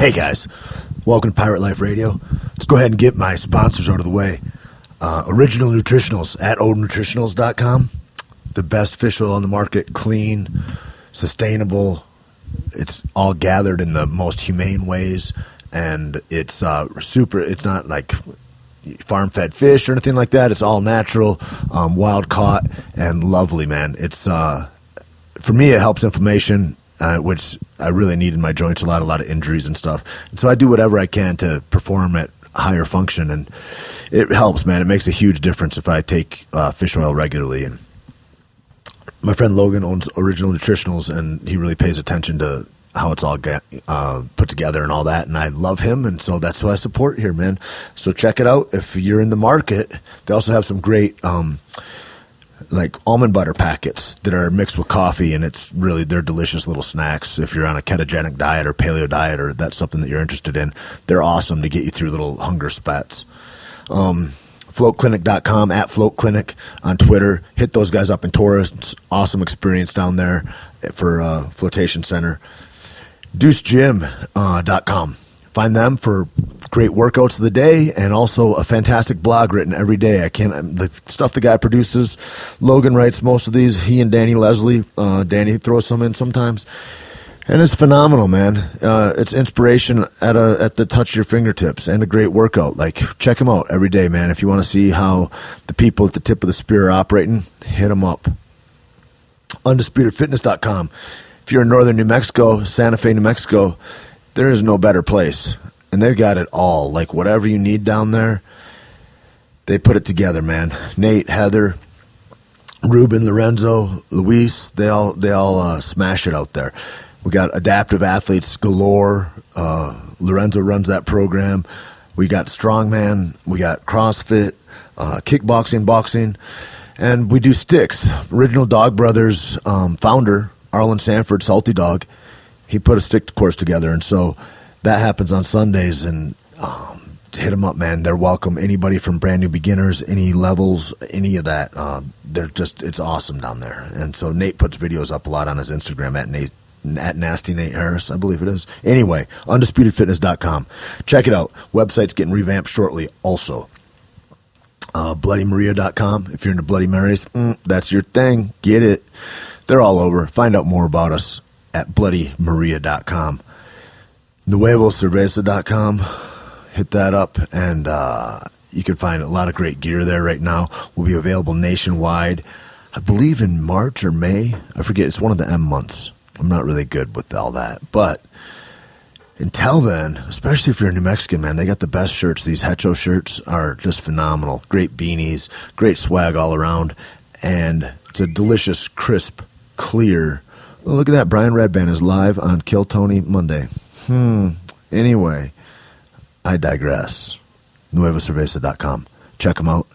Hey guys, welcome to Pirate Life Radio. Let's go ahead and get my sponsors out of the way. Original Nutritionals at oldnutritionals.com. The best fish oil on the market, clean, sustainable. It's all gathered in the most humane ways, and it's super. It's not like farm-fed fish or anything like that. It's all natural, wild caught, and lovely, man. It's for me, it helps inflammation, which I really need in my joints a lot of injuries and stuff. And so I do whatever I can to perform at higher function, and it helps, man. It makes a huge difference if I take fish oil regularly. And my friend Logan owns Original Nutritionals, and he really pays attention to how it's all put together and all that, and I love him, and so that's who I support here, man. So check it out if you're in the market. They also have some great like almond butter packets that are mixed with coffee, and they're delicious little snacks if you're on a ketogenic diet or paleo diet, or that's something that you're interested in. They're awesome to get you through little hunger spats. FloatClinic.com, at Float Clinic on Twitter. Hit those guys up in Taurus. Awesome experience down there for Flotation Center. DeuceGym.com. Find them for great workouts of the day, and also a fantastic blog written every day. The stuff the guy produces, Logan writes most of these. He and Danny Leslie, Danny throws some in sometimes, and it's phenomenal, man. It's inspiration at the touch of your fingertips, and a great workout. Like, check him out every day, man. If you want to see how the people at the tip of the spear are operating, hit them up. UndisputedFitness.com. If you're in northern New Mexico, Santa Fe, New Mexico, there is no better place. And they've got it all. Like, whatever you need down there, they put it together, man. Nate, Heather, Ruben, Lorenzo, Luis, they all smash it out there. We got adaptive athletes galore. Lorenzo runs that program. We got strongman. We got CrossFit, kickboxing, boxing. And we do sticks. Original Dog Brothers founder, Arlen Sanford, Salty Dog, he put a stick course together, and so that happens on Sundays, and hit them up, man. They're welcome. Anybody from brand new beginners, any levels, any of that. It's awesome down there. And so Nate puts videos up a lot on his Instagram at Nasty Nate Harris, I believe it is. Anyway, UndisputedFitness.com. Check it out. Website's getting revamped shortly also. BloodyMaria.com. If you're into Bloody Marys, that's your thing. Get it. They're all over. Find out more about us at BloodyMaria.com. NuevoCerveza.com. Hit that up, and you can find a lot of great gear there right now. Will be available nationwide, I believe in March or May. I forget. It's one of the M months. I'm not really good with all that. But until then, especially if you're a New Mexican, man, they got the best shirts. These Hecho shirts are just phenomenal. Great beanies, great swag all around, and it's a delicious, crisp, clear. Oh, look at that. Brian Redband is live on Kill Tony Monday. Anyway, I digress. NuevoCerveza.com. Check them out.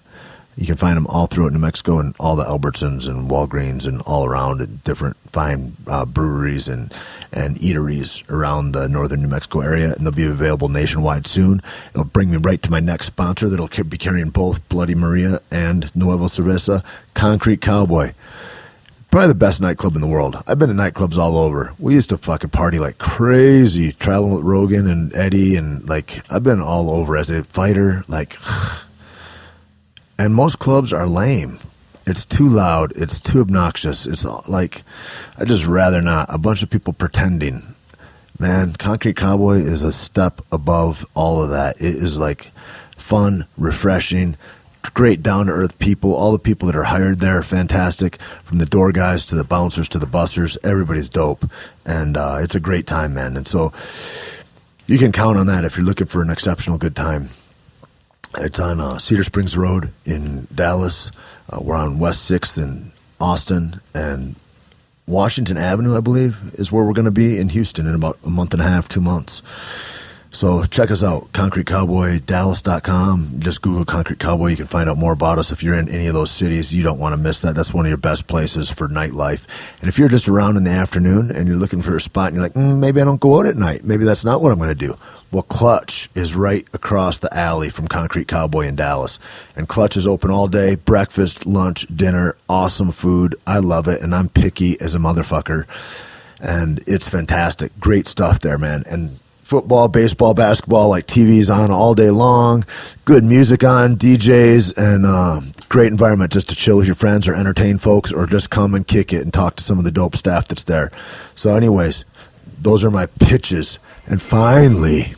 You can find them all throughout New Mexico and all the Albertsons and Walgreens and all around, and different fine breweries and eateries around the northern New Mexico area, and they'll be available nationwide soon. It'll bring me right to my next sponsor that'll be carrying both Bloody Maria and Nuevo Cerveza, Concrete Cowboy. Probably the best nightclub in the world. I've been to nightclubs all over. We used to fucking party like crazy, traveling with Rogan and Eddie, and I've been all over as a fighter, and most clubs are lame. It's too loud. It's too obnoxious. It's I just rather not. A bunch of people pretending. Man, Concrete Cowboy is a step above all of that. It is fun, refreshing, great down-to-earth people. All the people that are hired there are fantastic, from the door guys to the bouncers to the bussers. Everybody's dope, and it's a great time, man. And so you can count on that if you're looking for an exceptional good time. It's on Cedar Springs Road in Dallas. We're on West 6th in Austin, and Washington Avenue, I believe, is where we're going to be in Houston in about a month and a half, 2 months. So check us out, ConcreteCowboyDallas.com. Just Google Concrete Cowboy. You can find out more about us. If you're in any of those cities, you don't want to miss that. That's one of your best places for nightlife. And if you're just around in the afternoon and you're looking for a spot and you're like, maybe I don't go out at night. Maybe that's not what I'm going to do. Well, Clutch is right across the alley from Concrete Cowboy in Dallas. And Clutch is open all day, breakfast, lunch, dinner, awesome food. I love it, and I'm picky as a motherfucker. And it's fantastic. Great stuff there, man. And football, baseball, basketball, like TV's on all day long, good music on, DJs, and great environment just to chill with your friends or entertain folks or just come and kick it and talk to some of the dope staff that's there. So anyways, those are my pitches. And finally,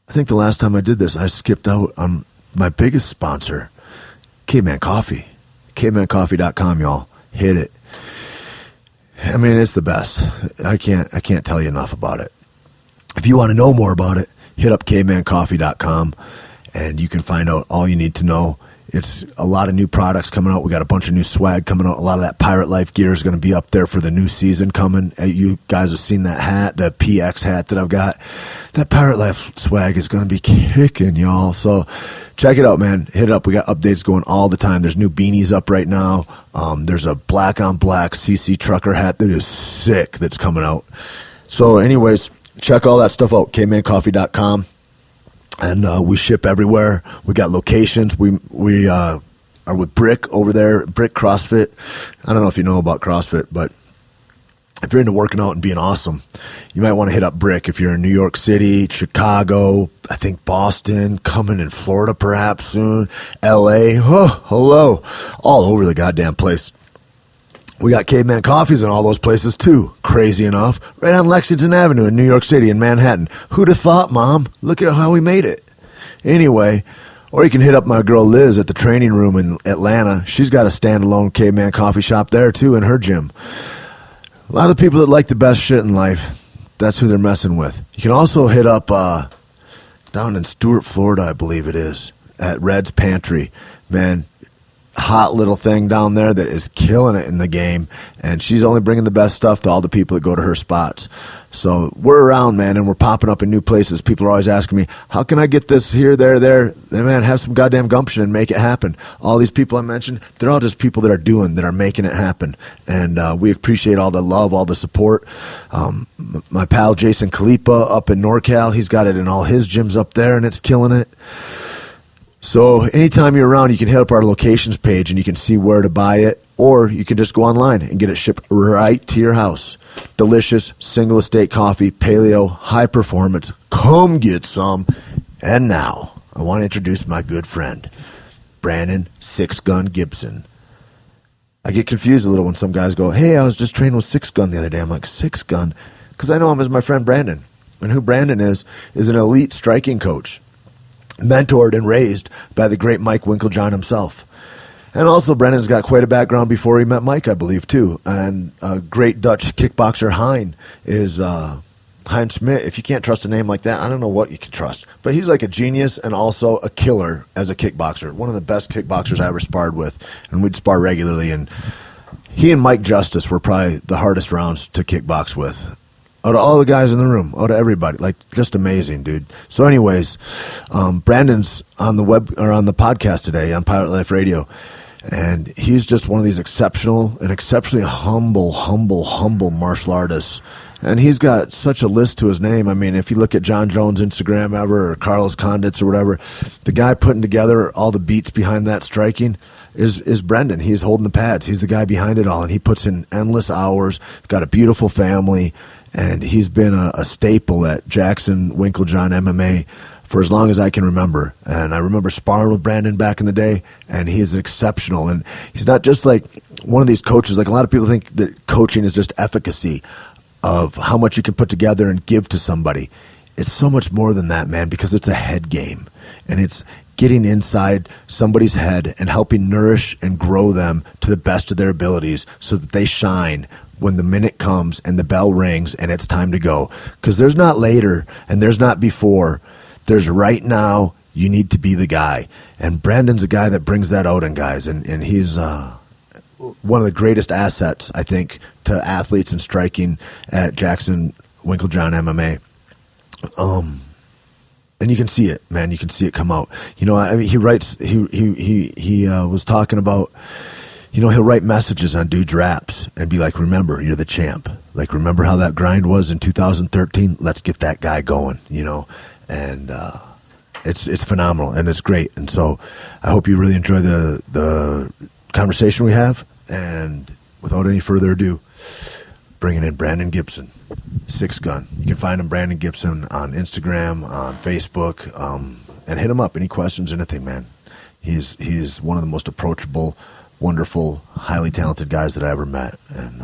I think the last time I did this, I skipped out on my biggest sponsor, Caveman Coffee. Cavemancoffee.com, y'all. Hit it. I mean, it's the best. I can't tell you enough about it. If you want to know more about it, hit up cavemancoffee.com and you can find out all you need to know. It's a lot of new products coming out. We got a bunch of new swag coming out. A lot of that Pirate Life gear is going to be up there for the new season coming. You guys have seen that hat, the PX hat that I've got. That Pirate Life swag is going to be kicking, y'all. So check it out, man. Hit it up. We got updates going all the time. There's new beanies up right now. There's a black on black CC trucker hat that is sick that's coming out. So anyways, check all that stuff out, cavemancoffee.com. And we ship everywhere. We got locations. We are with Brick over there, Brick CrossFit. I don't know if you know about CrossFit, but if you're into working out and being awesome, you might want to hit up Brick. If you're in New York City, Chicago, I think Boston, coming in Florida perhaps soon, LA, hello, all over the goddamn place. We got Caveman Coffees in all those places too, crazy enough. Right on Lexington Avenue in New York City in Manhattan. Who'd have thought, Mom? Look at how we made it. Anyway, or you can hit up my girl Liz at the training room in Atlanta. She's got a standalone Caveman Coffee shop there too in her gym. A lot of people that like the best shit in life, that's who they're messing with. You can also hit up down in Stuart, Florida, I believe it is, at Red's Pantry. Man, hot little thing down there that is killing it in the game, and she's only bringing the best stuff to all the people that go to her spots. So we're around, man, and we're popping up in new places. People are always asking me, how can I get this here, there, there? And man, have some goddamn gumption and make it happen. All these people I mentioned, they're all just people that are making it happen. And we appreciate all the love, all the support. My pal Jason Kalipa up in NorCal, he's got it in all his gyms up there, and it's killing it. So anytime you're around, you can hit up our locations page and you can see where to buy it, or you can just go online and get it shipped right to your house. Delicious, single estate coffee, paleo, high performance. Come get some. And now, I want to introduce my good friend, Brandon Six Gun Gibson. I get confused a little when some guys go, hey, I was just training with Six Gun the other day. I'm like, Six Gun? Because I know him as my friend Brandon. And who Brandon is an elite striking coach, mentored and raised by the great Mike Winklejohn himself. And also, Brendan's got quite a background before he met Mike, I believe, too. And a great Dutch kickboxer, Hein, is Hein Smit. If you can't trust a name like that, I don't know what you can trust. But he's like a genius and also a killer as a kickboxer. One of the best kickboxers I ever sparred with. And we'd spar regularly. And he and Mike Justice were probably the hardest rounds to kickbox with. Out of all the guys in the room, out of everybody, like just amazing, dude. So, anyways, Brandon's on the web or on the podcast today on Pirate Life Radio, and he's just one of these exceptionally humble martial artists. And he's got such a list to his name. I mean, if you look at John Jones' Instagram ever or Carlos Condit's or whatever, the guy putting together all the beats behind that striking is Brendan. He's holding the pads. He's the guy behind it all, and he puts in endless hours. He's got a beautiful family. And he's been a staple at Jackson Winklejohn MMA for as long as I can remember. And I remember sparring with Brandon back in the day, and he is exceptional. And he's not just like one of these coaches. Like a lot of people think that coaching is just efficacy of how much you can put together and give to somebody. It's so much more than that, man, because it's a head game. And it's getting inside somebody's head and helping nourish and grow them to the best of their abilities so that they shine when the minute comes and the bell rings and it's time to go. Because there's not later and there's not before. There's right now. You need to be the guy. And Brandon's a guy that brings that out in guys. And he's one of the greatest assets, I think, to athletes and striking at Jackson Winklejohn MMA. And you can see it, man. You can see it come out. You know, I mean, he writes. He was talking about, you know, he'll write messages on dudes' raps and be like, "Remember, you're the champ. Like, remember how that grind was in 2013? Let's get that guy going." You know, and it's phenomenal and it's great. And so, I hope you really enjoy the conversation we have. And without any further ado, bringing in Brandon Gibson, Six Gun. You can find him, Brandon Gibson, on Instagram, on Facebook, and hit him up. Any questions, anything, man. He's one of the most approachable, wonderful, highly talented guys that I ever met, and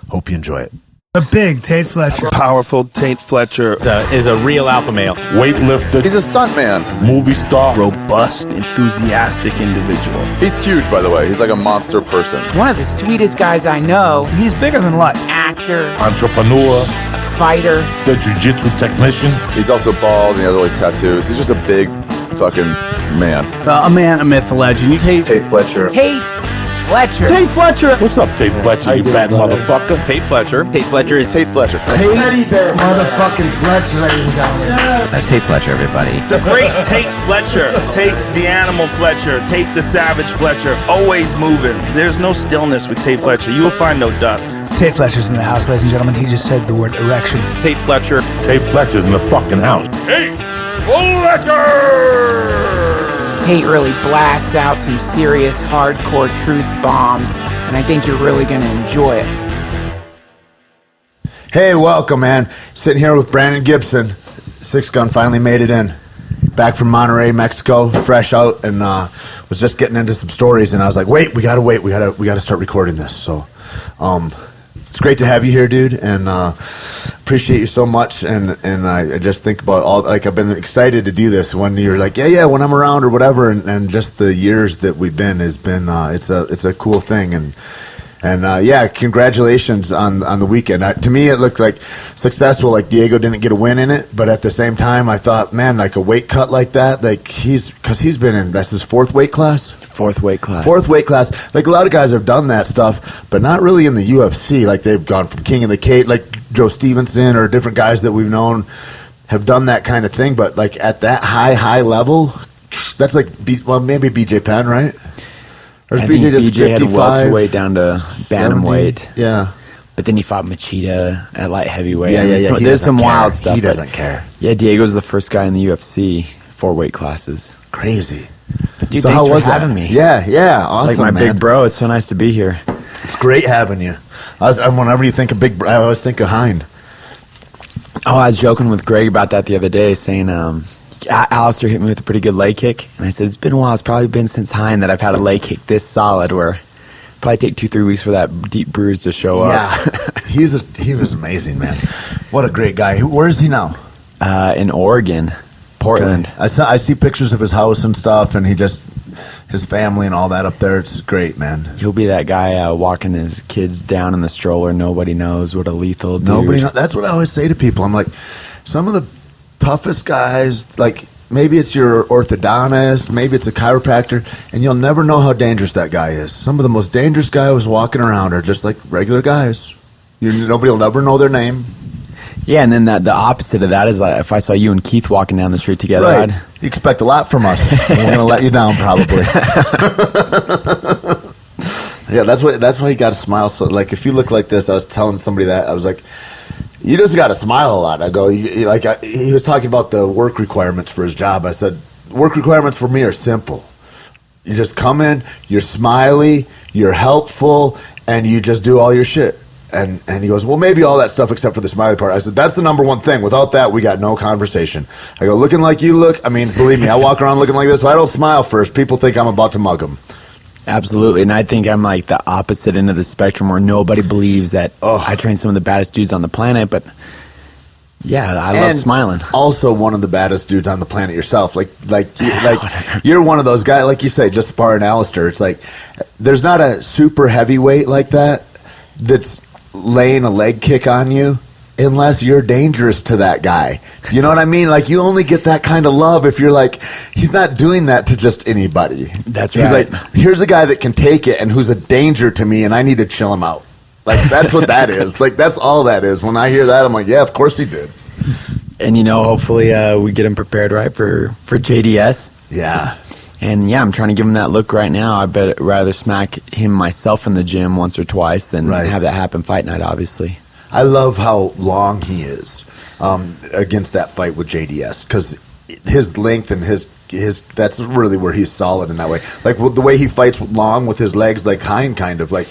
hope you enjoy it. A big Tait Fletcher. Powerful Tait Fletcher. Is a real alpha male. Weightlifter. He's a stuntman. Movie star. Robust, enthusiastic individual. He's huge, by the way. He's like a monster person. One of the sweetest guys I know. He's bigger than life. Actor. Entrepreneur. A fighter. The jiu-jitsu technician. He's also bald and he has all these tattoos. He's just a big fucking man. A man, a myth, a legend. Tait Fletcher. Tait Fletcher. Tait Fletcher. What's up, Tait Fletcher, you fat motherfucker? Tait Fletcher. Tait Fletcher is Tait Fletcher. Teddy Bear. Motherfucking Fletcher, ladies and gentlemen. That's Tait Fletcher, everybody. The great Tait Fletcher. Tait the animal Fletcher. Tait the savage Fletcher. Always moving. There's no stillness with Tait Fletcher. You will find no dust. Tait Fletcher's in the house, ladies and gentlemen. He just said the word erection. Tait Fletcher. Tait Fletcher's in the fucking house. Tait Fletcher! Tait really blasts out some serious hardcore truth bombs, and I think you're really going to enjoy it. Hey, welcome, man. Sitting here with Brandon Gibson. Six Gun finally made it in. Back from Monterrey, Mexico, fresh out, and was just getting into some stories, and I was like, wait, we gotta start recording this. So, it's great to have you here, dude, and appreciate you so much. And I just think about all, like, I've been excited to do this when you're like, yeah, when I'm around or whatever, and just the years that we've been has been, it's a cool thing. And yeah, congratulations on the weekend. To me, it looked like successful. Like Diego didn't get a win in it, but at the same time, I thought, man, like a weight cut like that, like he's been in, that's his fourth weight class. Fourth weight class. Like a lot of guys have done that stuff, but not really in the UFC. Like they've gone from King of the Cage, like Joe Stevenson or different guys that we've known have done that kind of thing. But like at that high level, that's like, maybe BJ Penn, right? Or I BJ think just BJ had 55, welterweight down to bantamweight. Yeah. But then he fought Machida at light heavyweight. Yeah. There's some wild stuff. He doesn't care. Yeah, Diego's the first guy in the UFC, 4 weight classes. Crazy. But dude, So thanks how for was having that? me. Yeah, awesome, Like my man. big bro, it's so nice to be here. It's great having you. Whenever you think of big, I always think of Hind. Oh, I was joking with Greg about that the other day, saying Alistair hit me with a pretty good leg kick. And I said, it's been a while. It's probably been since Hind that I've had a leg kick this solid, where probably take 2-3 weeks for that deep bruise to show up. Yeah, he was amazing, man. What a great guy. Where is he now? In Oregon, Portland. Okay. I see pictures of his house and stuff, and his family and all that up there. It's great, man. He'll be that guy walking his kids down in the stroller. Nobody knows what a lethal dude. That's what I always say to people. I'm like, some of the toughest guys, like maybe it's your orthodontist, maybe it's a chiropractor, and you'll never know how dangerous that guy is. Some of the most dangerous guys walking around are just like regular guys. Nobody will ever know their name. Yeah, and then the opposite of that is like if I saw you and Keith walking down the street together, Right. You expect a lot from us. And we're going to let you down, probably. Yeah, that's why you got to smile. So, like, if you look like this, I was telling somebody that, I was like, you just got to smile a lot. I go, he was talking about the work requirements for his job. I said, work requirements for me are simple. You just come in, you're smiley, you're helpful, and you just do all your shit. And he goes, well, maybe all that stuff except for the smiley part. I said, that's the number one thing. Without that, we got no conversation. I go, looking like you look, I mean, believe me, I walk around looking like this. If I don't smile first, people think I'm about to mug them. Absolutely, and I think I'm like the opposite end of the spectrum where nobody believes that I train some of the baddest dudes on the planet, but yeah, I love smiling. Also one of the baddest dudes on the planet yourself. You're one of those guys, like you say, just sparring Alistair. It's like, there's not a super heavyweight like that's laying a leg kick on you unless you're dangerous to that guy. You know what I mean? Like, you only get that kind of love if you're like, he's not doing that to just anybody. That's He's right. like, here's a guy that can take it and who's a danger to me, and I need to chill him out. Like, that's what that is. Like, that's all that is. When I hear that, I'm like, yeah, of course he did. And hopefully we get him prepared right for JDS. Yeah. And yeah, I'm trying to give him that look right now. I bet rather smack him myself in the gym once or twice than have that happen fight night, obviously. I love how long he is against that fight with JDS, because his length and his that's really where he's solid in that way. Like, the way he fights long with his legs, like Hind kind of like.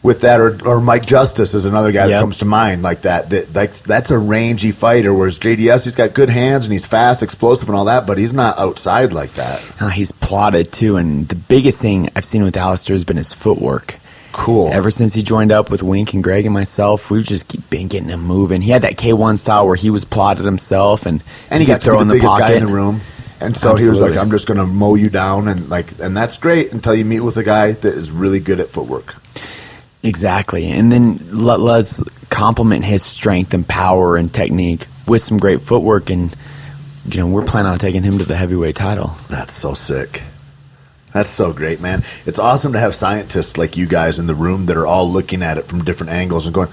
with that, or Mike Justice is another guy that Yep. comes to mind like that. That's a rangy fighter, whereas JDS, he's got good hands and he's fast, explosive, and all that, but he's not outside like that. He's plotted too, and the biggest thing I've seen with Alistair has been his footwork. Cool. Ever since he joined up with Wink and Greg and myself, we've just been getting him moving. He had that K1 style where he was plotted himself, and And he got to be the biggest guy in the room. And so he was like, Absolutely. I'm just going to mow you down. And that's great until you meet with a guy that is really good at footwork. Exactly. And then let's complement his strength and power and technique with some great footwork. And, we're planning on taking him to the heavyweight title. That's so sick. That's so great, man. It's awesome to have scientists like you guys in the room that are all looking at it from different angles and going,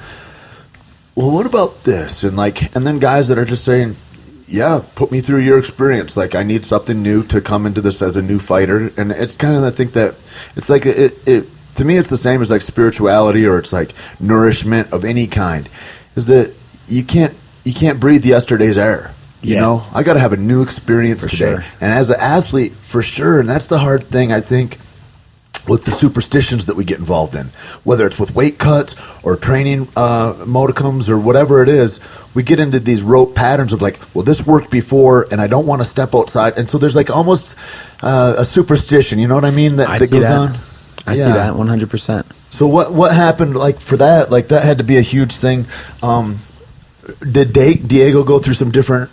well, what about this? And then guys that are just saying, yeah, put me through your experience. Like, I need something new to come into this as a new fighter. And it's kind of, I think that it's like, it to me, it's the same as like spirituality, or it's like nourishment of any kind, is that you can't breathe yesterday's air. You Yes. know, I got to have a new experience For today. sure. And as an athlete, for sure, and that's the hard thing, I think, with the superstitions that we get involved in, whether it's with weight cuts or training modicums or whatever it is, we get into these rote patterns of like, well, this worked before and I don't want to step outside. And so there's like almost a superstition, you know what I mean, that see goes that. on? I see that 100%. So what happened like for that? Like that had to be a huge thing. Did Diego go through some different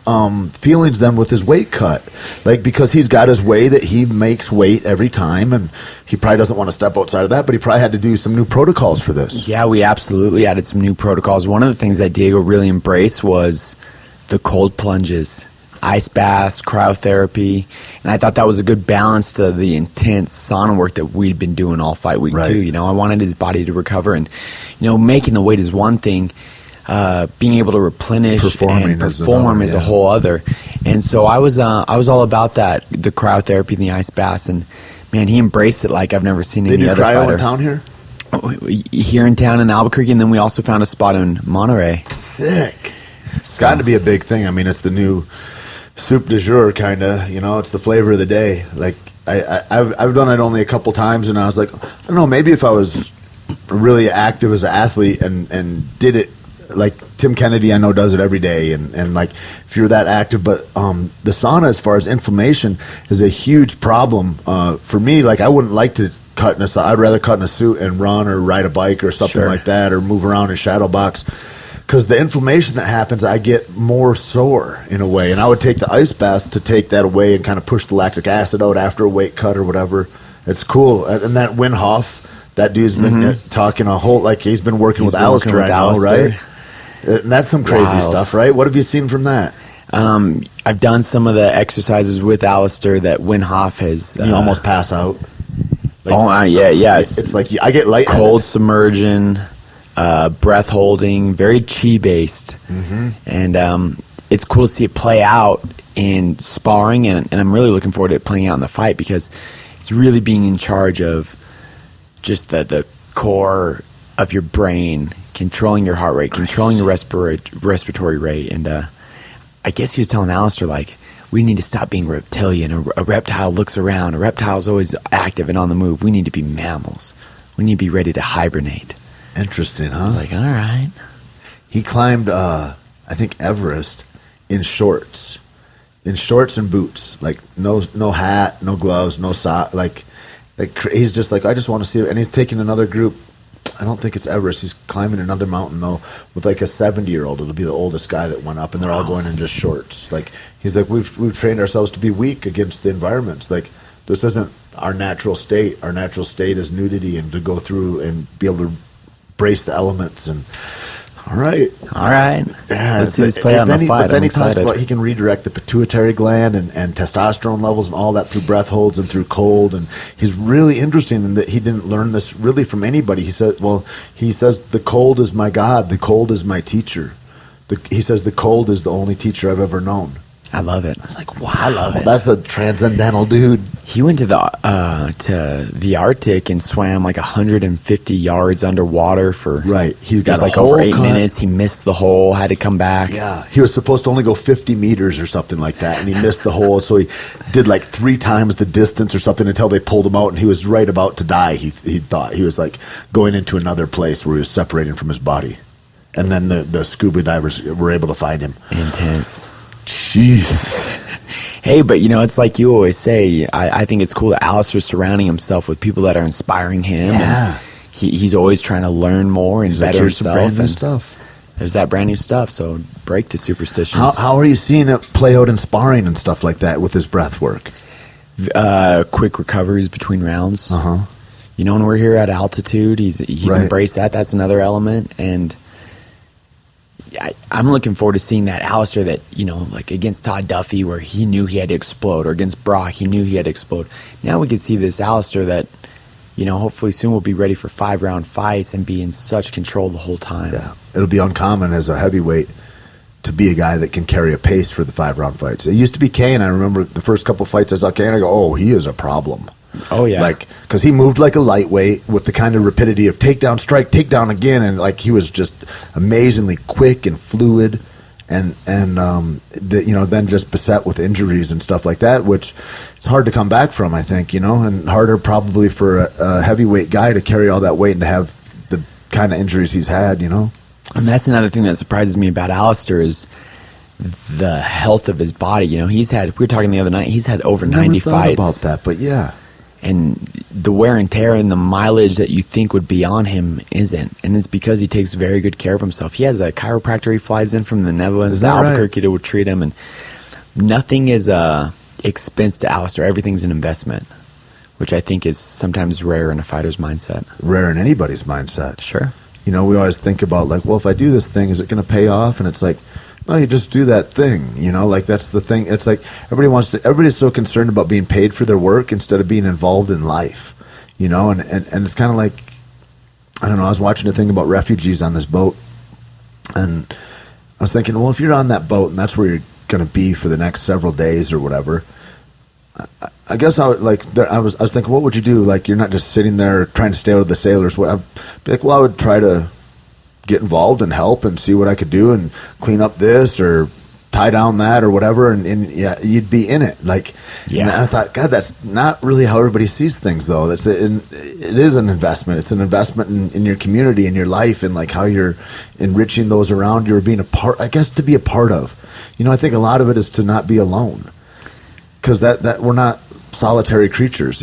feelings then with his weight cut? Like, because he's got his way that he makes weight every time, and he probably doesn't want to step outside of that, but he probably had to do some new protocols for this. Yeah, we absolutely added some new protocols. One of the things that Diego really embraced was the cold plunges, ice baths, cryotherapy, and I thought that was a good balance to the intense sauna work that we'd been doing all fight week Right. too. I wanted his body to recover, and making the weight is one thing. Being able to replenish Performing and is perform another, is yeah. a whole other. And so I was all about that, the cryotherapy and the ice baths, and man, he embraced it like I've never seen They any do other cryo fighter. in town here? Here in town in Albuquerque, and then we also found a spot in Monterey. Sick. It's got to be a big thing. I mean, it's the new soup du jour, kind of. It's the flavor of the day. Like, I've done it only a couple times, and I was like, I don't know, maybe if I was really active as an athlete and did it, like Tim Kennedy, I know, does it every day, and like if you're that active, but the sauna, as far as inflammation, is a huge problem for me. Like, I wouldn't like to cut in a sauna. I'd rather cut in a suit and run or ride a bike or something Sure. like that, or move around in shadow box, because the inflammation that happens, I get more sore in a way. And I would take the ice bath to take that away and kind of push the lactic acid out after a weight cut or whatever. It's cool. And that Winn Hoff, that dude's been talking a whole, like, he's been working with Alistair right now, right? And that's some crazy Wild. stuff, right? What have you seen from that? I've done some of the exercises with Alistair that Winn Hoff has. You almost pass out. Like, yeah. It's like I get lightheaded. Cold submersion, breath holding, very chi based, and it's cool to see it play out in sparring, and I'm really looking forward to it playing out in the fight, because it's really being in charge of just the core of your brain, controlling your heart rate, controlling your respiratory rate, and I guess he was telling Alistair, like, we need to stop being reptilian. A reptile looks around. A reptile's always active and on the move. We need to be mammals. We need to be ready to hibernate. Interesting, huh? I was like, all right. He climbed, I think, Everest in shorts and boots, like no hat, no gloves, no sock. Like he's just like, I just want to see it. And he's taking another group. I don't think it's Everest. He's climbing another mountain though with like a 70-year-old. It'll be the oldest guy that went up, and they're all going in just shorts. Like, he's like, we've trained ourselves to be weak against the environments. Like, this isn't our natural state. Our natural state is nudity, and to go through and be able to brace the elements. And all right. Yeah, Let's see this play out in the fight. But then I'm he talks excited. about he can redirect the pituitary gland and testosterone levels and all that through breath holds and through cold. And he's really interesting in that he didn't learn this really from anybody. He says the cold is my God. The cold is my teacher. He says the cold is the only teacher I've ever known. I love it. I was like, wow. I love it. That's a transcendental dude. He went to the Arctic and swam like 150 yards underwater for He's got like a over hole 8 cut. minutes. He missed the hole, had to come back. Yeah, he was supposed to only go 50 meters or something like that, and he missed the hole. So he did like 3 times the distance or something until they pulled him out, and he was right about to die. He thought he was like going into another place where he was separating from his body, and then the scuba divers were able to find him. Intense. Jeez. Hey, but it's like you always say, I think it's cool that Alistair's surrounding himself with people that are inspiring him. Yeah. And he's always trying to learn more and better Here's some himself. brand new And stuff. there's that brand new stuff, so break the superstitions. How are you seeing it play out in sparring and stuff like that with his breath work? Quick recoveries between rounds. Uh-huh. When we're here at altitude, he's Right. embraced that. That's another element. And I'm looking forward to seeing that Alistair that, like against Todd Duffy where he knew he had to explode, or against Brock, he knew he had to explode. Now we can see this Alistair that, hopefully soon will be ready for 5-round fights and be in such control the whole time. Yeah. It'll be uncommon as a heavyweight to be a guy that can carry a pace for the 5-round fights. It used to be Kane. I remember the first couple fights I saw Kane, I go, oh, he is a problem. Oh, yeah. Like, because he moved like a lightweight with the kind of rapidity of takedown, strike, takedown again, and like he was just amazingly quick and fluid, and then just beset with injuries and stuff like that, which it's hard to come back from, I think, and harder probably for a heavyweight guy to carry all that weight and to have the kind of injuries he's had, And that's another thing that surprises me about Alistair is the health of his body. We were talking the other night, he's had over 90 fights. About that, but yeah. And the wear and tear and the mileage that you think would be on him isn't. And it's because he takes very good care of himself. He has a chiropractor he flies in from the Netherlands to Albuquerque to treat him. And nothing is a expense to Alistair. Everything's an investment, which I think is sometimes rare in a fighter's mindset. Rare in anybody's mindset. Sure. We always think about like, well, if I do this thing, is it going to pay off? And it's like, no, you just do that thing, like that's the thing. It's like everybody's so concerned about being paid for their work instead of being involved in life, and it's kind of like, I don't know, I was watching a thing about refugees on this boat, and I was thinking, well, if you're on that boat and that's where you're going to be for the next several days or whatever, I guess I was thinking, what would you do? Like, you're not just sitting there trying to stay out of the sailors. I'd be like, well, I would try to get involved and help and see what I could do and clean up this or tie down that or whatever, and yeah, you'd be in it. Like, yeah. And I thought, God, that's not really how everybody sees things, though. It is an investment. It's an investment in your community, in your life, and like how you're enriching those around you or being a part. I guess to be a part of. I think a lot of it is to not be alone, because that we're not solitary creatures.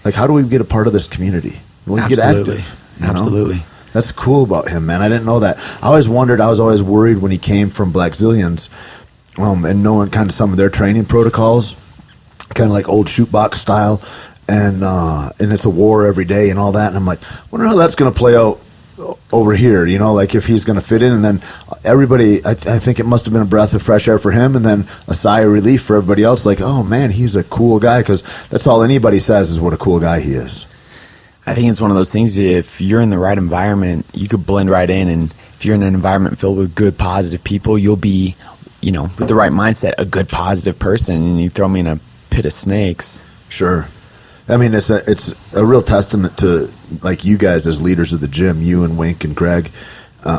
Like, how do we get a part of this community? We get active. Absolutely. That's cool about him, man. I didn't know that. I always wondered. I was always worried when he came from Black Zillions, and knowing kind of some of their training protocols, kind of like old shootbox style, and it's a war every day and all that. And I'm like, wonder how that's going to play out over here. Like if he's going to fit in, and then everybody. I think it must have been a breath of fresh air for him, and then a sigh of relief for everybody else. Like, oh man, he's a cool guy, because that's all anybody says is what a cool guy he is. I think it's one of those things, if you're in the right environment, you could blend right in, and if you're in an environment filled with good, positive people, you'll be, with the right mindset, a good, positive person, and you throw me in a pit of snakes. Sure. I mean, it's a real testament to, like, you guys as leaders of the gym, you and Wink and Greg,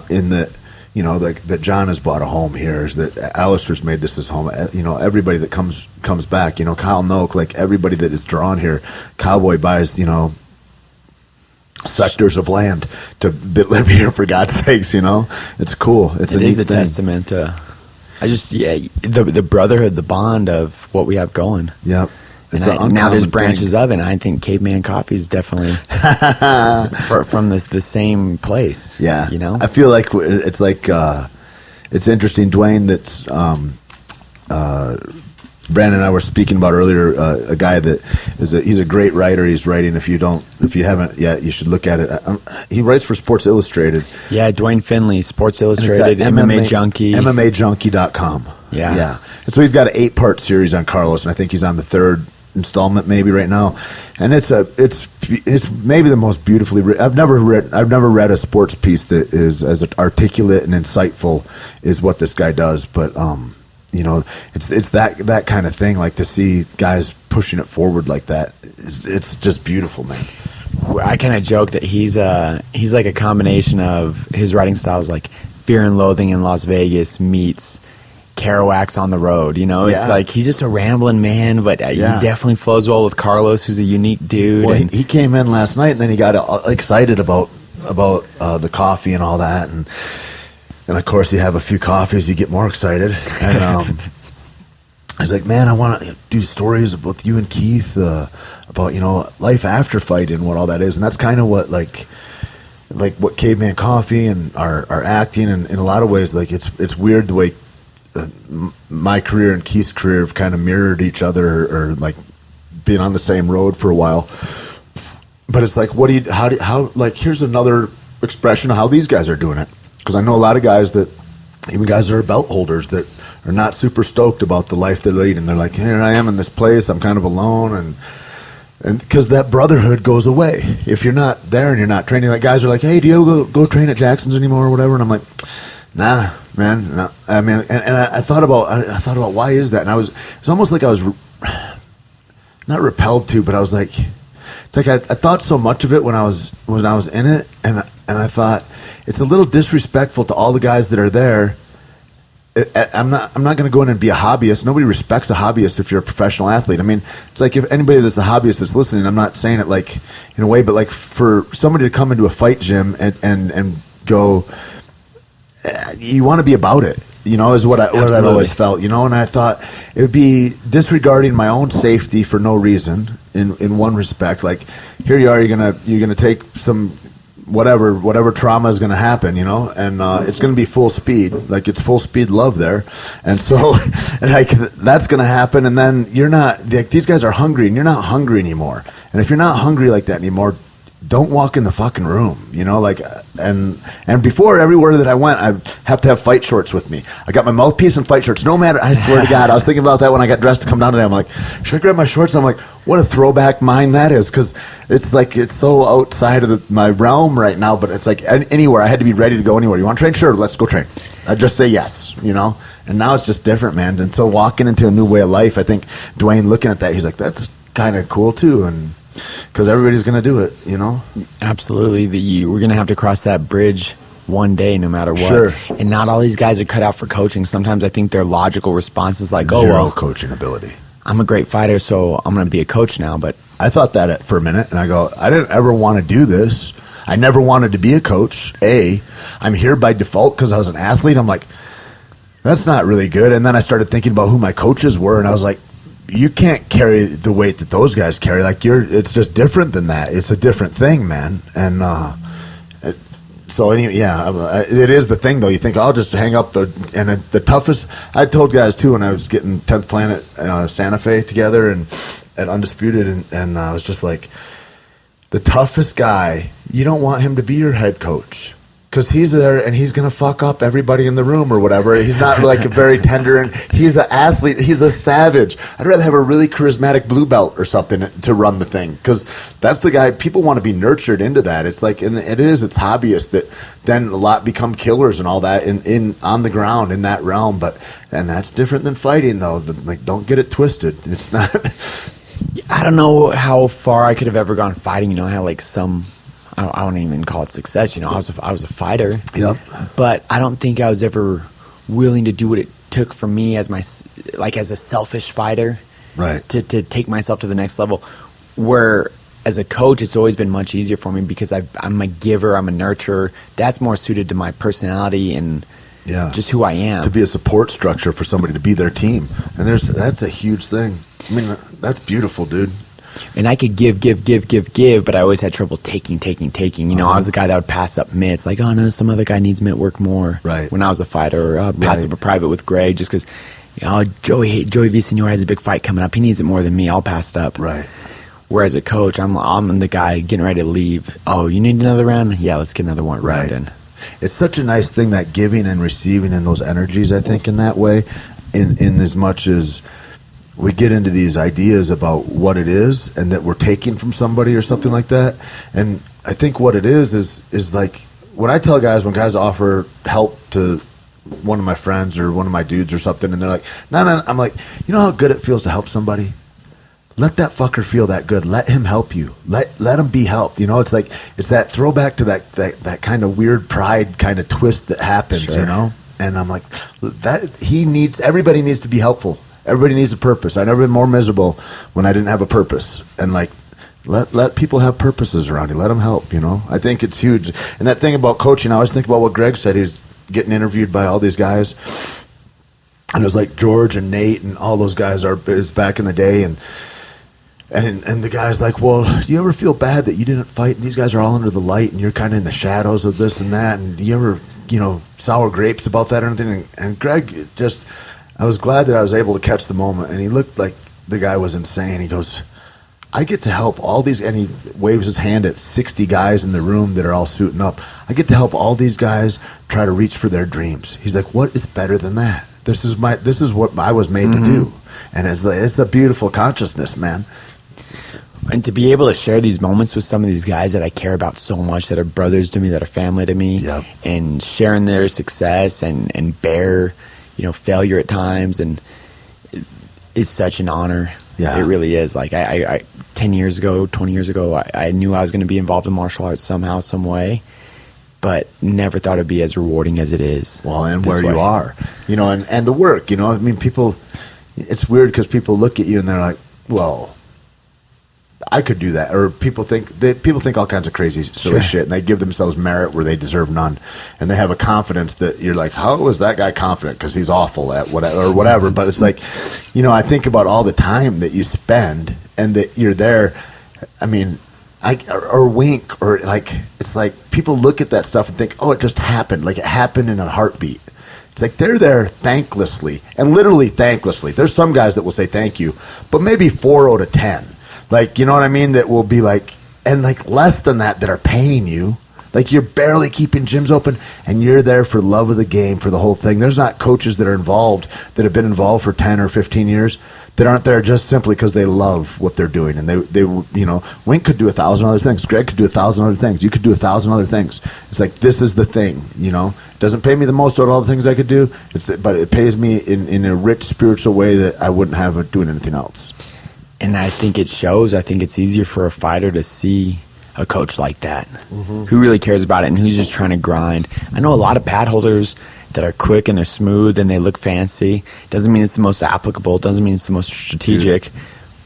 in that, that John has bought a home here, is that Alistair's made this his home. Everybody that comes back, Kyle Noak, like everybody that is drawn here, Cowboy buys, sectors of land to live here, for God's sakes. It's cool. It is a testament to the brotherhood, the bond of what we have going. Yep. And now there's branches of it, and I think Caveman Coffee is definitely from the same place. Yeah. I feel like it's like it's interesting, Dwayne, that's Brandon and I were speaking about earlier, a guy that he's a great writer. He's writing. If you haven't yet, you should look at it. He writes for Sports Illustrated. Yeah, Dwayne Finley, Sports Illustrated, MMA Junkie. MMAjunkie.com. Yeah. And so he's got an 8-part series on Carlos, and I think he's on the 3rd installment maybe right now. And it's maybe the most beautifully written. I've never read a sports piece that is as articulate and insightful as what this guy does. But it's that kind of thing. Like to see guys pushing it forward like that, it's just beautiful, man. I kind of joke that he's like a combination of his writing styles, like Fear and Loathing in Las Vegas meets Kerouac's On the Road. It's like he's just a rambling man, but he definitely flows well with Carlos, who's a unique dude. Well, he came in last night, and then he got excited about the coffee and all that, and of course you have a few coffees, you get more excited, and I was like, man, I want to do stories with you and Keith about life after fighting, what all that is, and that's kind of what like what Caveman Coffee and our acting, and in a lot of ways, like it's weird the way my career and Keith's career have kind of mirrored each other, or like being on the same road for a while. But it's like, how like here's another expression of how these guys are doing it, because I know a lot of guys that are belt holders that are not super stoked about the life they're leading. They're like, here I am in this place, I'm kind of alone, and because that brotherhood goes away if you're not there and you're not training. Like guys are like, hey, do you go train at Jackson's anymore or whatever? And I'm like, nah, man. No. I mean, and I thought about why is that? And it's almost like I was not repelled to, but I was like, it's like I thought so much of it when I was in it, and I thought it's a little disrespectful to all the guys that are there. I'm not going to go in and be a hobbyist. Nobody respects a hobbyist if you're a professional athlete. I mean, it's like if anybody that's a hobbyist that's listening, I'm not saying it like in a way, but like for somebody to come into a fight gym and go, you want to be about it, is what I've always felt, and I thought it would be disregarding my own safety for no reason in one respect. Like here you are, you're gonna take some whatever trauma is going to happen, and it's going to be full speed, like it's full speed love there, and so like that's going to happen, and then you're not like, these guys are hungry and you're not hungry anymore, and if you're not hungry like that anymore, don't walk in the fucking room, like, and before everywhere that I went, I have to have fight shorts with me. I got my mouthpiece and fight shorts, no matter, I swear to God, I was thinking about that when I got dressed to come down today. I'm like, should I grab my shorts? And I'm like, what a throwback mind that is, because it's like, it's so outside of my realm right now, but it's like anywhere, I had to be ready to go anywhere. You want to train? Sure, let's go train. I just say yes, and now it's just different, man. And so walking into a new way of life, I think Dwayne looking at that, he's like, that's kind of cool too, and because everybody's going to do it, Absolutely. We're going to have to cross that bridge one day, no matter what. Sure. And not all these guys are cut out for coaching. Sometimes I think their logical response is like, Zero coaching ability. I'm a great fighter, so I'm going to be a coach now. But I thought that for a minute, and I go, I didn't ever want to do this. I never wanted to be a coach. I'm here by default because I was an athlete. I'm like, that's not really good. And then I started thinking about who my coaches were, and I was like, you can't carry the weight that those guys carry. Like it's just different than that. It's a different thing, man. And so anyway, it is the thing though. You think I'll just hang up the toughest. I told guys too when I was getting 10th Planet Santa Fe together and at Undisputed, and I was just like, the toughest guy. You don't want him to be your head coach. Because he's there and he's going to fuck up everybody in the room or whatever. He's not like a very tender, and he's an athlete. He's a savage. I'd rather have a really charismatic blue belt or something to run the thing, because that's the guy. People want to be nurtured into that. It's like, and it's hobbyists that then a lot become killers and all that in on the ground in that realm. And that's different than fighting though. Like, don't get it twisted. It's not. I don't know how far I could have ever gone fighting. I had like some. I don't even call it success. I was a fighter. Yep. But I don't think I was ever willing to do what it took for me as as a selfish fighter. Right. To take myself to the next level. Where as a coach, it's always been much easier for me because I'm a giver, I'm a nurturer. That's more suited to my personality and just who I am. To be a support structure for somebody, to be their team. And that's a huge thing. I mean, that's beautiful, dude. And I could give, but I always had trouble taking. I was the guy that would pass up mitts, like, oh no, some other guy needs mitt work more. Right. When I was a fighter, or pass up a private with Greg, just because, Joey Villasenor has a big fight coming up. He needs it more than me. I'll pass it up. Right. Whereas a coach, I'm the guy getting ready to leave. Oh, you need another round? Yeah, let's get another one round in. It's such a nice thing, that giving and receiving and those energies, I think, in that way, in as much as we get into these ideas about what it is and that we're taking from somebody or something like that. And I think what it is like, when I tell guys, when guys offer help to one of my friends or one of my dudes or something, and they're like, no. I'm like, you know how good it feels to help somebody? Let that fucker feel that good. Let him help you. Let him be helped. You know, it's like, it's that throwback to that kind of weird pride kind of twist that happens, Sure. you know? And I'm like, everybody needs to be helpful. Everybody needs a purpose. I've never been more miserable when I didn't have a purpose. And like, let people have purposes around you. Let them help, you know? I think it's huge. And that thing about coaching, I always think about what Greg said. He's getting interviewed by all these guys. And it was like George and Nate and all those guys is back in the day. And the guy's like, well, do you ever feel bad that you didn't fight? And these guys are all under the light and you're kind of in the shadows of this and that. And do you ever, sour grapes about that or anything? And Greg I was glad that I was able to catch the moment. And he looked like the guy was insane. He goes, I get to help all these, and he waves his hand at 60 guys in the room that are all suiting up. I get to help all these guys try to reach for their dreams. He's like, what is better than that? This is what I was made to do. And it's a beautiful consciousness, man. And to be able to share these moments with some of these guys that I care about so much, that are brothers to me, that are family to me, Yep. and sharing their success and bear, failure at times, and it's such an honor. Yeah. It really is. Like I 10 years ago, 20 years ago, I knew I was going to be involved in martial arts somehow, some way, but never thought it'd be as rewarding as it is. Well, and this where way. you are, and the work, I mean, people, it's weird because people look at you and they're like, well, I could do that, or people think all kinds of crazy, silly shit, and they give themselves merit where they deserve none, and they have a confidence that you're like, how is that guy confident? Because he's awful at whatever. But it's like, I think about all the time that you spend and that you're there. I mean, or Wink, or like, it's like people look at that stuff and think, oh, it just happened, like it happened in a heartbeat. It's like they're there thanklessly, and literally thanklessly. There's some guys that will say thank you, but maybe 4 out of 10. Like, you know what I mean? That will be like, and like less than that are paying you. Like, you're barely keeping gyms open, and you're there for love of the game, for the whole thing. There's not coaches that are involved, that have been involved for 10 or 15 years, that aren't there just simply because they love what they're doing. And they Wink could do 1,000 other things. Greg could do 1,000 other things. You could do 1,000 other things. It's like, this is the thing, It doesn't pay me the most out of all the things I could do, but it pays me in a rich spiritual way that I wouldn't have doing anything else. And I think it shows. I think it's easier for a fighter to see a coach like that, who really cares about it and who's just trying to grind. I know a lot of pad holders that are quick and they're smooth and they look fancy. Doesn't mean it's the most applicable. Doesn't mean it's the most strategic.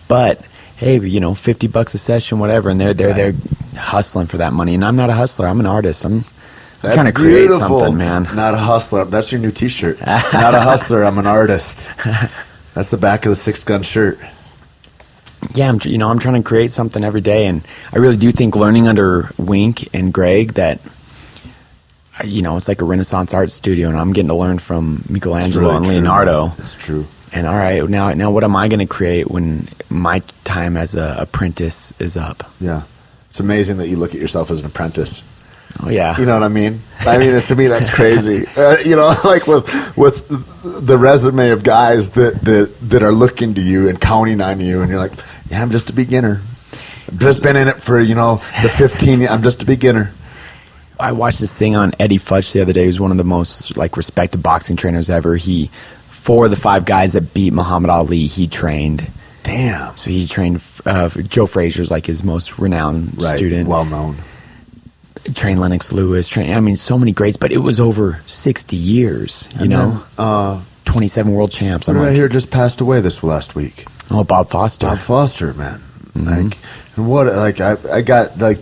But hey, $50 a session, whatever, and they're hustling for that money. And I'm not a hustler. I'm an artist. I'm trying to create something, man. Not a hustler. That's your new T-shirt. Not a hustler. I'm an artist. That's the back of the 6 Gun shirt. Yeah, I'm trying to create something every day, and I really do think learning under Wink and Greg that, it's like a Renaissance art studio, and I'm getting to learn from Michelangelo really and true, Leonardo. man. It's true. And all right, now what am I going to create when my time as an apprentice is up? Yeah, it's amazing that you look at yourself as an apprentice. Oh yeah, You know what I mean? To me, that's crazy. Like with the resume of guys that are looking to you and counting on you, and you're like, yeah, I'm just a beginner. I've just been in it for the 15. I'm just a beginner. I watched this thing on Eddie Futch the other day. He was one of the most respected boxing trainers ever. 4 of the 5 guys that beat Muhammad Ali, he trained. Damn. So he trained Joe Frazier's his most renowned student. Well known. Trained Lennox Lewis. So many greats, but it was over 60 years. Then, 27 world champs. What did I hear just passed away this last week? Oh, Bob Foster. Bob Foster, man. Mm-hmm. And what I got the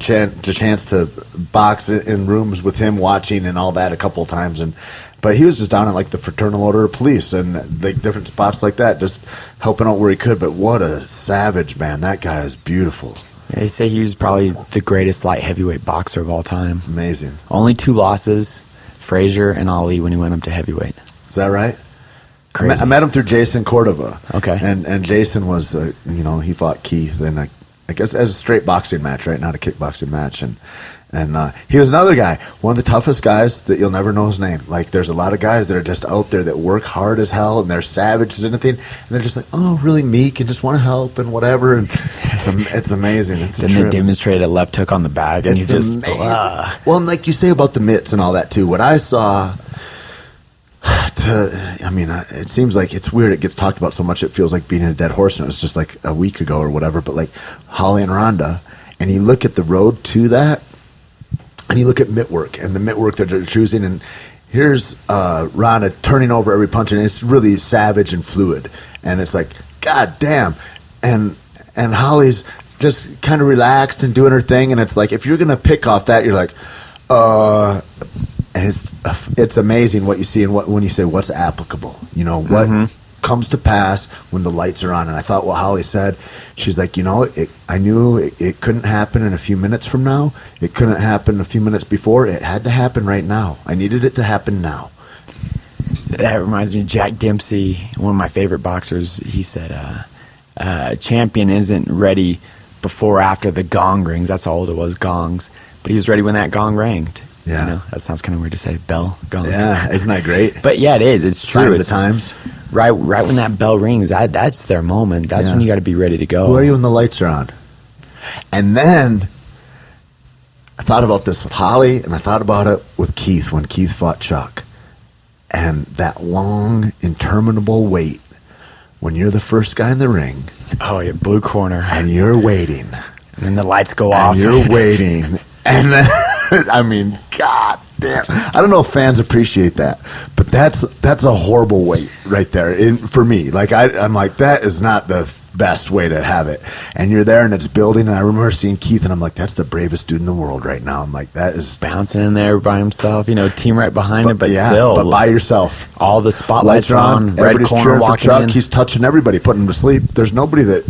chance to box in rooms with him, watching and all that a couple of times, but he was just down at the Fraternal Order of Police and different spots like that, just helping out where he could. But what a savage, man! That guy is beautiful. They say he was probably the greatest light heavyweight boxer of all time. Amazing. Only 2 losses, Frazier and Ali, when he went up to heavyweight. Is that right? Crazy. I met him through Jason Cordova. Okay. And Jason was, he fought Keith, and I guess as a straight boxing match, right? Not a kickboxing match. And he was another guy, one of the toughest guys that you'll never know his name. There's a lot of guys that are just out there that work hard as hell, and they're savage as anything, and they're just really meek and just want to help and whatever. And it's amazing. It's a Then trip. they demonstrated a left hook on the back, and It's you just amazing. Well, and like you say about the mitts and all that too. What I saw It seems like it's weird. It gets talked about so much. It feels like beating a dead horse, and it was just like a week ago or whatever. But like Holly and Rhonda, and you look at the road to that, and you look at mitt work and the mitt work that they're choosing, and here's Rhonda turning over every punch, and it's really savage and fluid, and it's like, God damn, and Holly's just kind of relaxed and doing her thing, and it's like, if you're gonna pick off that, you're like, and it's amazing what you see and when you say what's applicable, what comes to pass when the lights are on. And I thought what Holly said, she's like, I knew it couldn't happen in a few minutes from now. It couldn't happen a few minutes before. It had to happen right now. I needed it to happen now. That reminds me of Jack Dempsey, one of my favorite boxers. He said, a champion isn't ready before or after the gong rings. That's how old it was, gongs. But he was ready when that gong rang. Yeah. That sounds kind of weird to say. Bell, gong. Yeah, isn't that great? But yeah, it is. It's true. Sign of the times. Right when that bell rings, that's their moment. That's when you got to be ready to go. Who are you when the lights are on? And then I thought about this with Holly, and I thought about it with Keith when Keith fought Chuck. And that long, interminable wait when you're the first guy in the ring. Oh, yeah, blue corner. And you're waiting. And then the lights go off. And you're waiting. And then, God damn. I don't know if fans appreciate that, but that's a horrible wait right there for me. Like, I'm like, that is not the best way to have it. And you're there and it's building, and I remember seeing Keith and I'm like, that's the bravest dude in the world right now. I'm like, that is bouncing in there by himself, team right behind him, but still, but by yourself. All the spotlights are on, red everybody's corner cheering for walking Chuck. in. He's touching everybody, putting him to sleep. There's nobody that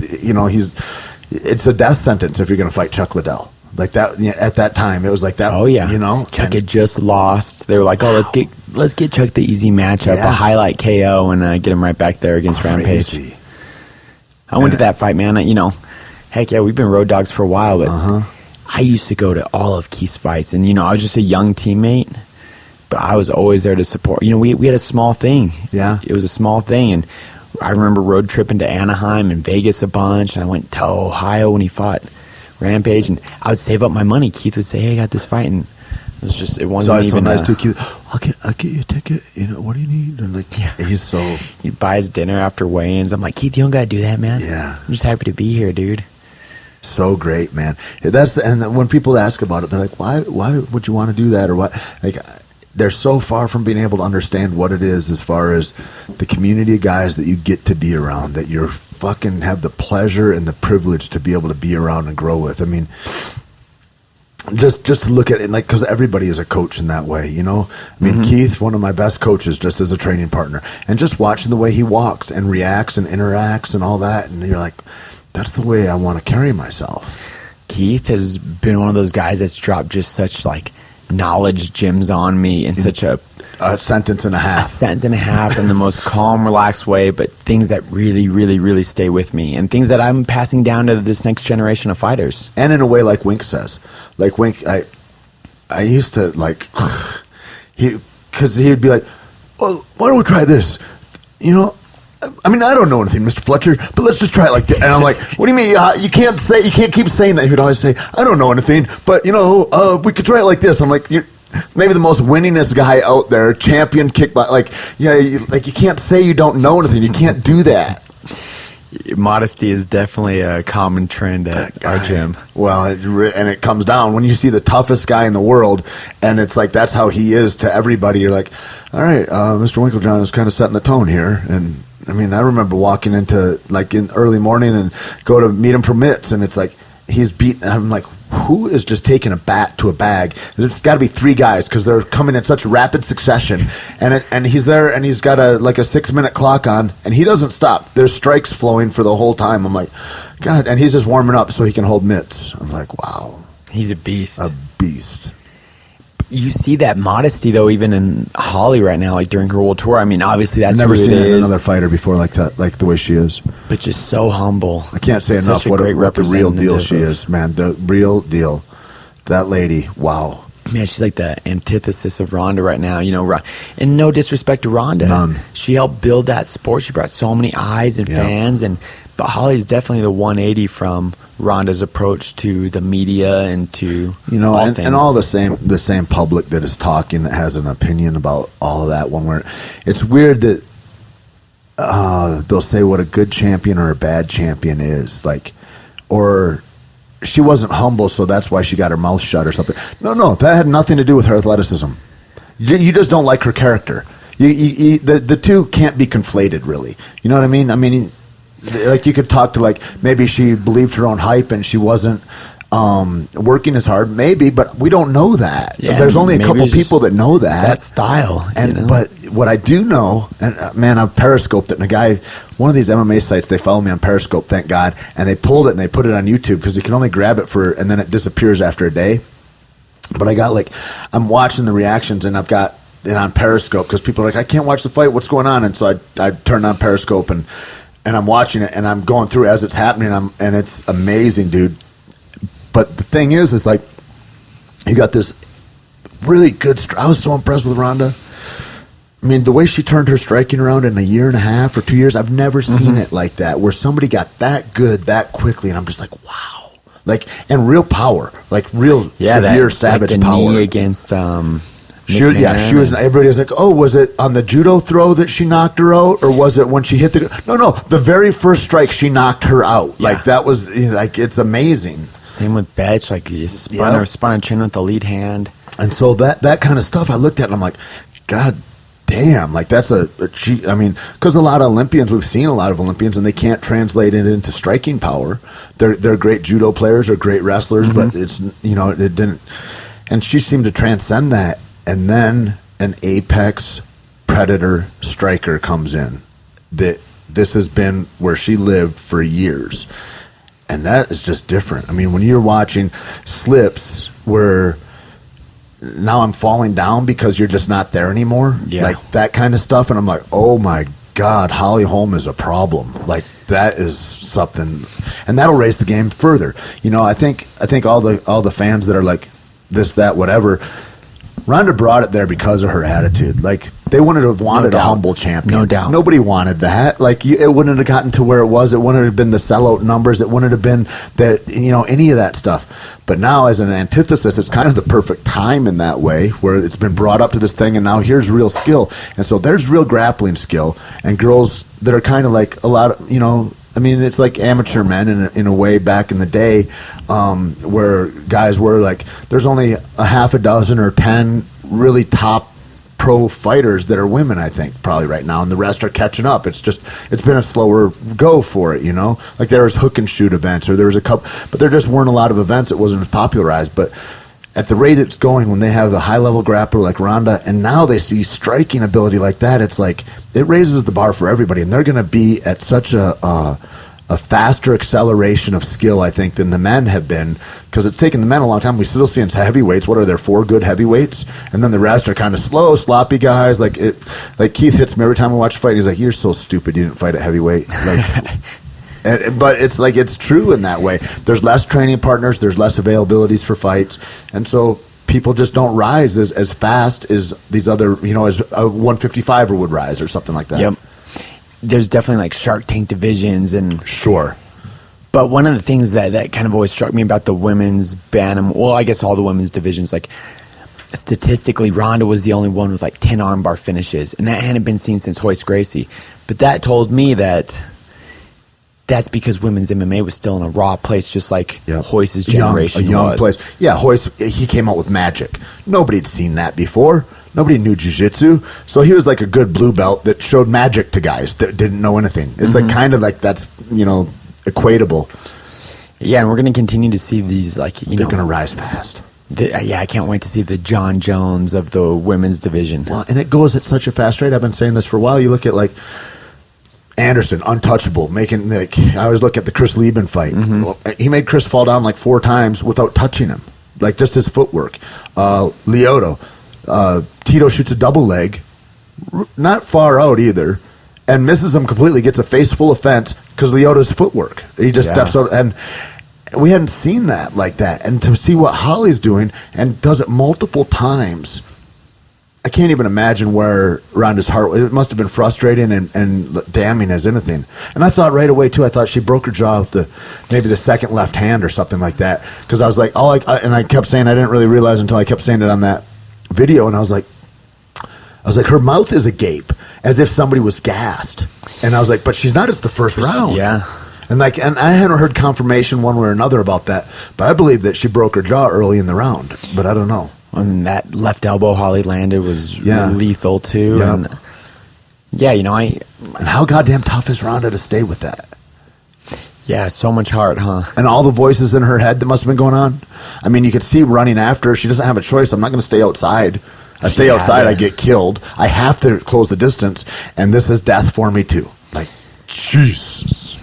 it's a death sentence if you're going to fight Chuck Liddell. Like that, at that time, it was like that. Oh yeah, Chuck had just lost. They were like, "Oh, let's get Chuck the easy matchup, a highlight KO, and get him right back there against Rampage." I went to that fight, man. Heck yeah, we've been road dogs for a while, but I used to go to all of Keith's fights, and I was just a young teammate, but I was always there to support. We had a small thing. Yeah, it was a small thing, and I remember road tripping to Anaheim and Vegas a bunch, and I went to Ohio when he fought Rampage, and I would save up my money. Keith would say, "Hey, I got this fight," and it wasn't even so nice to Keith. I'll get you a ticket. What do you need? And he'd buy his dinner after weigh-ins. I'm like, Keith, you don't gotta do that, man. Yeah, I'm just happy to be here, dude. So great, man. And when people ask about it, they're like, why would you want to do that, or what? Like, they're so far from being able to understand what it is as far as the community of guys that you get to be around, that you're fucking have the pleasure and the privilege to be able to be around and grow with. Just to look at it, like, because everybody is a coach in that way, Keith, one of my best coaches, just as a training partner, and just watching the way he walks and reacts and interacts and all that, and you're like, that's the way I want to carry myself. Keith has been one of those guys that's dropped just such knowledge gems on me in such a sentence and a half. In the most calm, relaxed way, but things that really, really, really stay with me, and things that I'm passing down to this next generation of fighters. And in a way, like Wink says, Wink, I used to because he'd be like, well, why don't we try this? I don't know anything, Mr. Fletcher, but let's just try it like that. And I'm like, what do you mean? You can't keep saying that. He'd always say, I don't know anything, but we could try it like this. I'm like, you're maybe the most winningest guy out there, champion kickboxer. You can't say you don't know anything. You can't do that. Modesty is definitely a common trend at our gym. Well, and it comes down when you see the toughest guy in the world, and it's like that's how he is to everybody. You're like, all right, Mr. Winklejohn is kind of setting the tone here. And I remember walking into in early morning and go to meet him for mitts, and it's like he's beating. I'm like, who is just taking a bat to a bag? There's got to be 3 guys because they're coming in such rapid succession, and he's there and he's got a 6-minute clock on, and he doesn't stop. There's strikes flowing for the whole time. I'm like, God, and he's just warming up so he can hold mitts. I'm like, wow, he's a beast. A beast. You see that modesty though, even in Holly right now, during her world tour. Obviously that's I've never seen it another fighter before like that, like the way she is. But just so humble. I can't say enough what the real deal she is, man. The real deal. That lady, wow. Man, she's like the antithesis of Ronda right now. You know, and no disrespect to Ronda. None. She helped build that sport. She brought so many eyes and fans. But Holly's definitely the 180 from Ronda's approach to the media and to and all the same public that is talking, that has an opinion about all of that. When it's weird that they'll say what a good champion or a bad champion is, like, or she wasn't humble, so that's why she got her mouth shut or something. No, that had nothing to do with her athleticism. You just don't like her character. The two can't be conflated, really. You know what I mean? I mean, like, you could talk to, like, maybe she believed her own hype and she wasn't working as hard, maybe, but we don't know that. Yeah, there's only a couple people that know that style. But what I do know, and man, I've periscoped it, and one of these MMA sites, they follow me on Periscope, thank God, and they pulled it and they put it on YouTube because you can only grab it and then it disappears after a day. But I'm watching the reactions, and I've got it on Periscope because people are like, I can't watch the fight, what's going on? And so I turned on Periscope and I'm watching it, and I'm going through as it's happening, and it's amazing, dude. But the thing is like, you got this really good. I was so impressed with Ronda. I mean, the way she turned her striking around in a year and a half or 2 years, I've never seen it like that, where somebody got that good that quickly, and I'm just like, wow. Like, and real power, like real severe savage like power. Knee against she was. Everybody was like, "Oh, was it on the judo throw that she knocked her out, or was it when she hit the?" No, the very first strike she knocked her out. Like, that was like, it's amazing. Same with Betch, like, you spun her chin with the lead hand. And so that kind of stuff, I looked at and I'm like, God damn, like, that's I mean, because a lot of Olympians, we've seen a lot of Olympians, and they can't translate it into striking power. They're great judo players or great wrestlers, but it's, it didn't. And she seemed to transcend that. And then an apex predator striker comes in. This has been where she lived for years. And that is just different. I mean, when you're watching slips where now I'm falling down because you're just not there anymore, like that kind of stuff, and I'm like, oh my God, Holly Holm is a problem. Like, that is something, and that'll raise the game further. I think all the fans that are like this, that, whatever, Ronda brought it there because of her attitude. Like, they wouldn't have wanted a humble champion. No doubt. Nobody wanted that. Like, it wouldn't have gotten to where it was. It wouldn't have been the sellout numbers. It wouldn't have been any of that stuff. But now, as an antithesis, it's kind of the perfect time in that way, where it's been brought up to this thing, and now here's real skill. And so there's real grappling skill, and girls that are kind of like a lot of, I mean, it's like amateur men in a way back in the day, where guys were like, there's only a half a dozen or 10 really top pro fighters that are women, I think, probably right now, and the rest are catching up. It's been a slower go for it, like there was hook and shoot events, or there was a couple, but there just weren't a lot of events. It wasn't as popularized. But at the rate it's going, when they have a high level grappler like Ronda, and now they see striking ability like that, it's like, it raises the bar for everybody, and they're going to be at such a faster acceleration of skill, I think, than the men have been, because it's taken the men a long time. We still see in heavyweights. What are there, 4 good heavyweights? And then the rest are kind of slow, sloppy guys. Like Keith hits me every time I watch a fight. He's like, "You're so stupid. You didn't fight at heavyweight." Like, but it's like, it's true in that way. There's less training partners. There's less availabilities for fights, and so people just don't rise as fast as these other, as a 155er would rise or something like that. Yep. There's definitely like Shark Tank divisions, and sure. But one of the things that kind of always struck me about the women's I guess all the women's divisions, like, statistically, Ronda was the only one with like 10 armbar finishes, and that hadn't been seen since Royce Gracie. But that told me that's because women's MMA was still in a raw place, just like Royce's generation a young was. Place. Yeah, Royce, he came out with magic. Nobody had seen that before. Nobody knew jiu-jitsu, so he was like a good blue belt that showed magic to guys that didn't know anything. It's like kind of like that's, equatable. Yeah, and we're going to continue to see these, like, they're going to rise fast. I can't wait to see the John Jones of the women's division. Well, and it goes at such a fast rate. I've been saying this for a while. You look at, like, Anderson, untouchable, making, like, I always look at the Chris Lieben fight. Well, he made Chris fall down like 4 times without touching him, like just his footwork. Lyoto. Tito shoots a double leg, not far out either, and misses him completely, gets a face full of fence because Lyoto's footwork. He just steps out, and we hadn't seen that like that. And to see what Holly's doing and does it multiple times, I can't even imagine where Ronda's heart, it must have been frustrating and damning as anything. And I thought right away, too, I thought she broke her jaw with maybe the second left hand or something like that. Because I was like, and I kept saying, I didn't really realize until I kept saying it on that video. And I was like, her mouth is agape, as if somebody was gassed. And I was like, but she's not, it's the first round. Yeah. And I hadn't heard confirmation one way or another about that. But I believe that she broke her jaw early in the round. But I don't know. And that left elbow Holly landed was lethal too. Yeah. And and how goddamn tough is Ronda to stay with that? Yeah, so much heart, huh? And all the voices in her head that must have been going on. I mean, you could see running after her. She doesn't have a choice. I'm not going to stay outside. I stay outside, I get killed. I have to close the distance, and this is death for me too. Like, Jesus.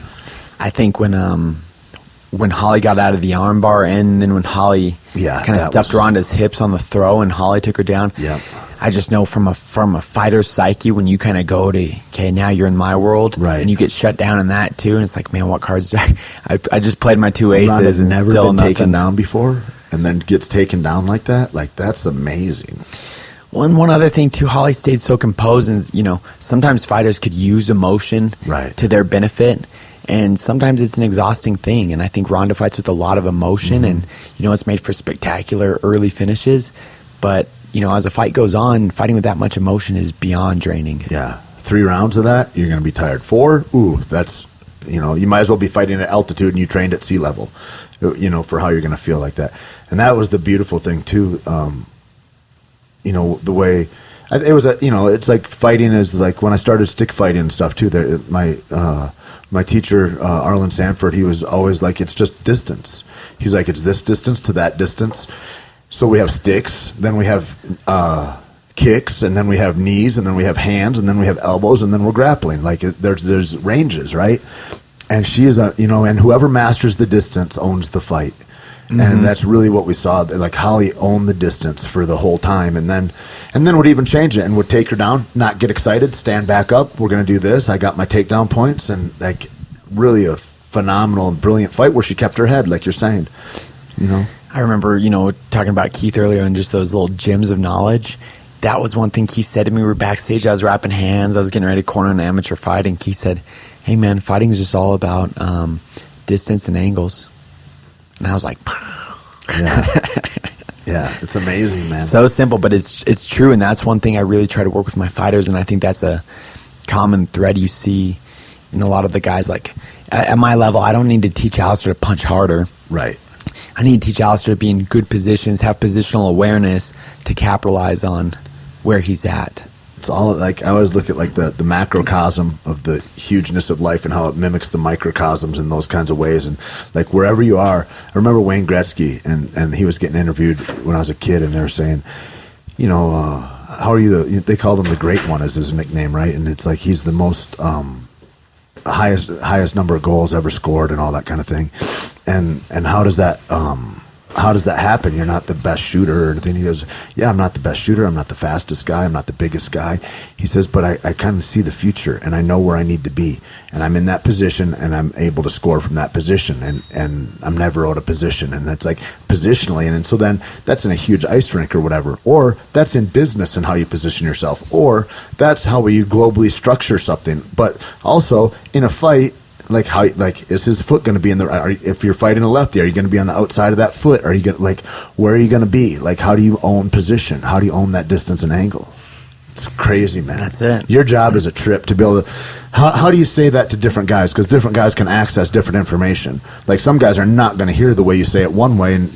I think when Holly got out of the armbar, and then when Holly kind of stuffed Ronda's hips on the throw, and Holly took her down. Yeah. I just know from a fighter's psyche, when you kind of go to, okay, now you're in my world, right, and you get shut down in that too, and it's like, man, what cards do I just played my two aces. Ronda's and never still been nothing. taken down before, and then gets taken down like that. Like, that's amazing. One other thing too, Holly stayed so composed, and sometimes fighters could use emotion to their benefit, and sometimes it's an exhausting thing. And I think Ronda fights with a lot of emotion, and it's made for spectacular early finishes. But as a fight goes on, fighting with that much emotion is beyond draining. Yeah, 3 rounds of that, you're going to be tired. 4, that's you might as well be fighting at altitude, and you trained at sea level, for how you're going to feel like that. And that was the beautiful thing too. The way it was, it's like fighting is like when I started stick fighting and stuff too. There, my teacher, Arlen Sanford, he was always like, it's just distance. He's like, it's this distance to that distance. So we have sticks, then we have kicks, and then we have knees, and then we have hands, and then we have elbows, and then we're grappling. Like there's ranges, right? And she is and whoever masters the distance owns the fight. And that's really what we saw. Like Holly owned the distance for the whole time, and then would even change it and would take her down, not get excited, stand back up. We're going to do this. I got my takedown points, and like really a phenomenal and brilliant fight where she kept her head, like you're saying. I remember talking about Keith earlier and just those little gems of knowledge. That was one thing Keith said to me. We were backstage. I was wrapping hands. I was getting ready to corner an amateur fight, and Keith said, "Hey man, fighting is just all about distance and angles." And I was like, yeah, it's amazing, man. So simple, but it's true, and that's one thing I really try to work with my fighters, and I think that's a common thread you see in a lot of the guys. Like at my level, I don't need to teach Alistair to punch harder. Right. I need to teach Alistair to be in good positions, have positional awareness to capitalize on where he's at. It's all like I always look at like the macrocosm of the hugeness of life and how it mimics the microcosms in those kinds of ways. And like wherever you are, I remember Wayne Gretzky, and he was getting interviewed when I was a kid, and they were saying, how are you? They called him the Great One as his nickname, right? And it's like he's the most highest number of goals ever scored and all that kind of thing. And how does that happen? You're not the best shooter or anything. He goes, yeah, I'm not the best shooter. I'm not the fastest guy. I'm not the biggest guy. He says, but I kind of see the future, and I know where I need to be. And I'm in that position, and I'm able to score from that position. And I'm never out of position. And it's like positionally. And so then that's in a huge ice rink or whatever. Or that's in business and how you position yourself. Or that's how you globally structure something. But also in a fight, is his foot going to be in the? If you're fighting a lefty, are you going to be on the outside of that foot? Are you going where are you going to be? Like, how do you own position? How do you own that distance and angle? It's crazy, man. That's it. Your job is a trip to be able to. How do you say that to different guys? Because different guys can access different information. Like some guys are not going to hear the way you say it one way, and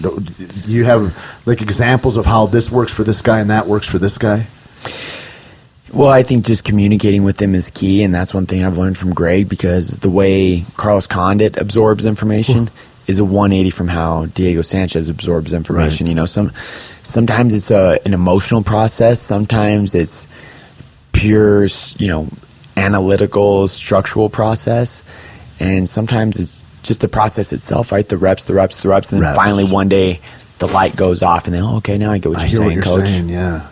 you have like examples of how this works for this guy and that works for this guy. Well, I think just communicating with them is key, and that's one thing I've learned from Greg, because the way Carlos Condit absorbs information is a 180 from how Diego Sanchez absorbs information. Right. Sometimes it's an emotional process, sometimes it's pure, analytical, structural process, and sometimes it's just the process itself, right? The reps, and then finally one day the light goes off, and then, okay, now I get what you're saying, Coach. Yeah.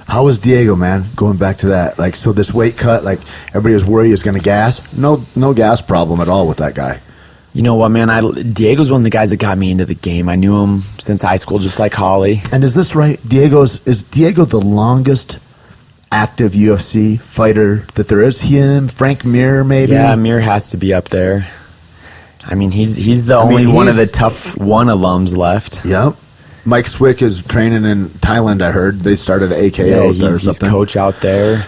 How was Diego, man? Going back to that, like, so this weight cut, like everybody was worried he was going to gas. No gas problem at all with that guy. You know what, man? Diego's one of the guys that got me into the game. I knew him since high school, just like Holly. And is this right? Is Diego the longest active UFC fighter that there is? Him, Frank Mir, maybe? Yeah, Mir has to be up there. I mean, he's the only one of the tough one alums left. Yep. Mike Swick is training in Thailand, I heard. They started at AKO he's or something. Coach out there.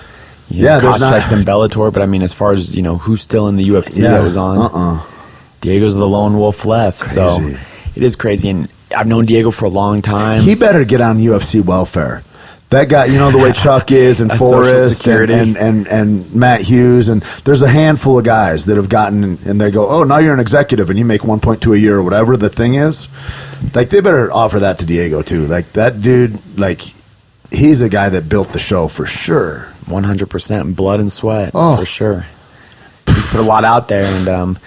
There's not... in Bellator, but I mean, as far as, who's still in the UFC that was on, Diego's the lone wolf left. Crazy. So it is crazy. And I've known Diego for a long time. He better get on UFC welfare. That guy, the way Chuck is, and Forrest, and Matt Hughes, and there's a handful of guys that have gotten, and they go, oh, now you're an executive, and you make 1.2 a year, or whatever the thing is. Like, they better offer that to Diego, too. Like, that dude, he's a guy that built the show for sure. 100% blood and sweat, for sure. He's put a lot out there, and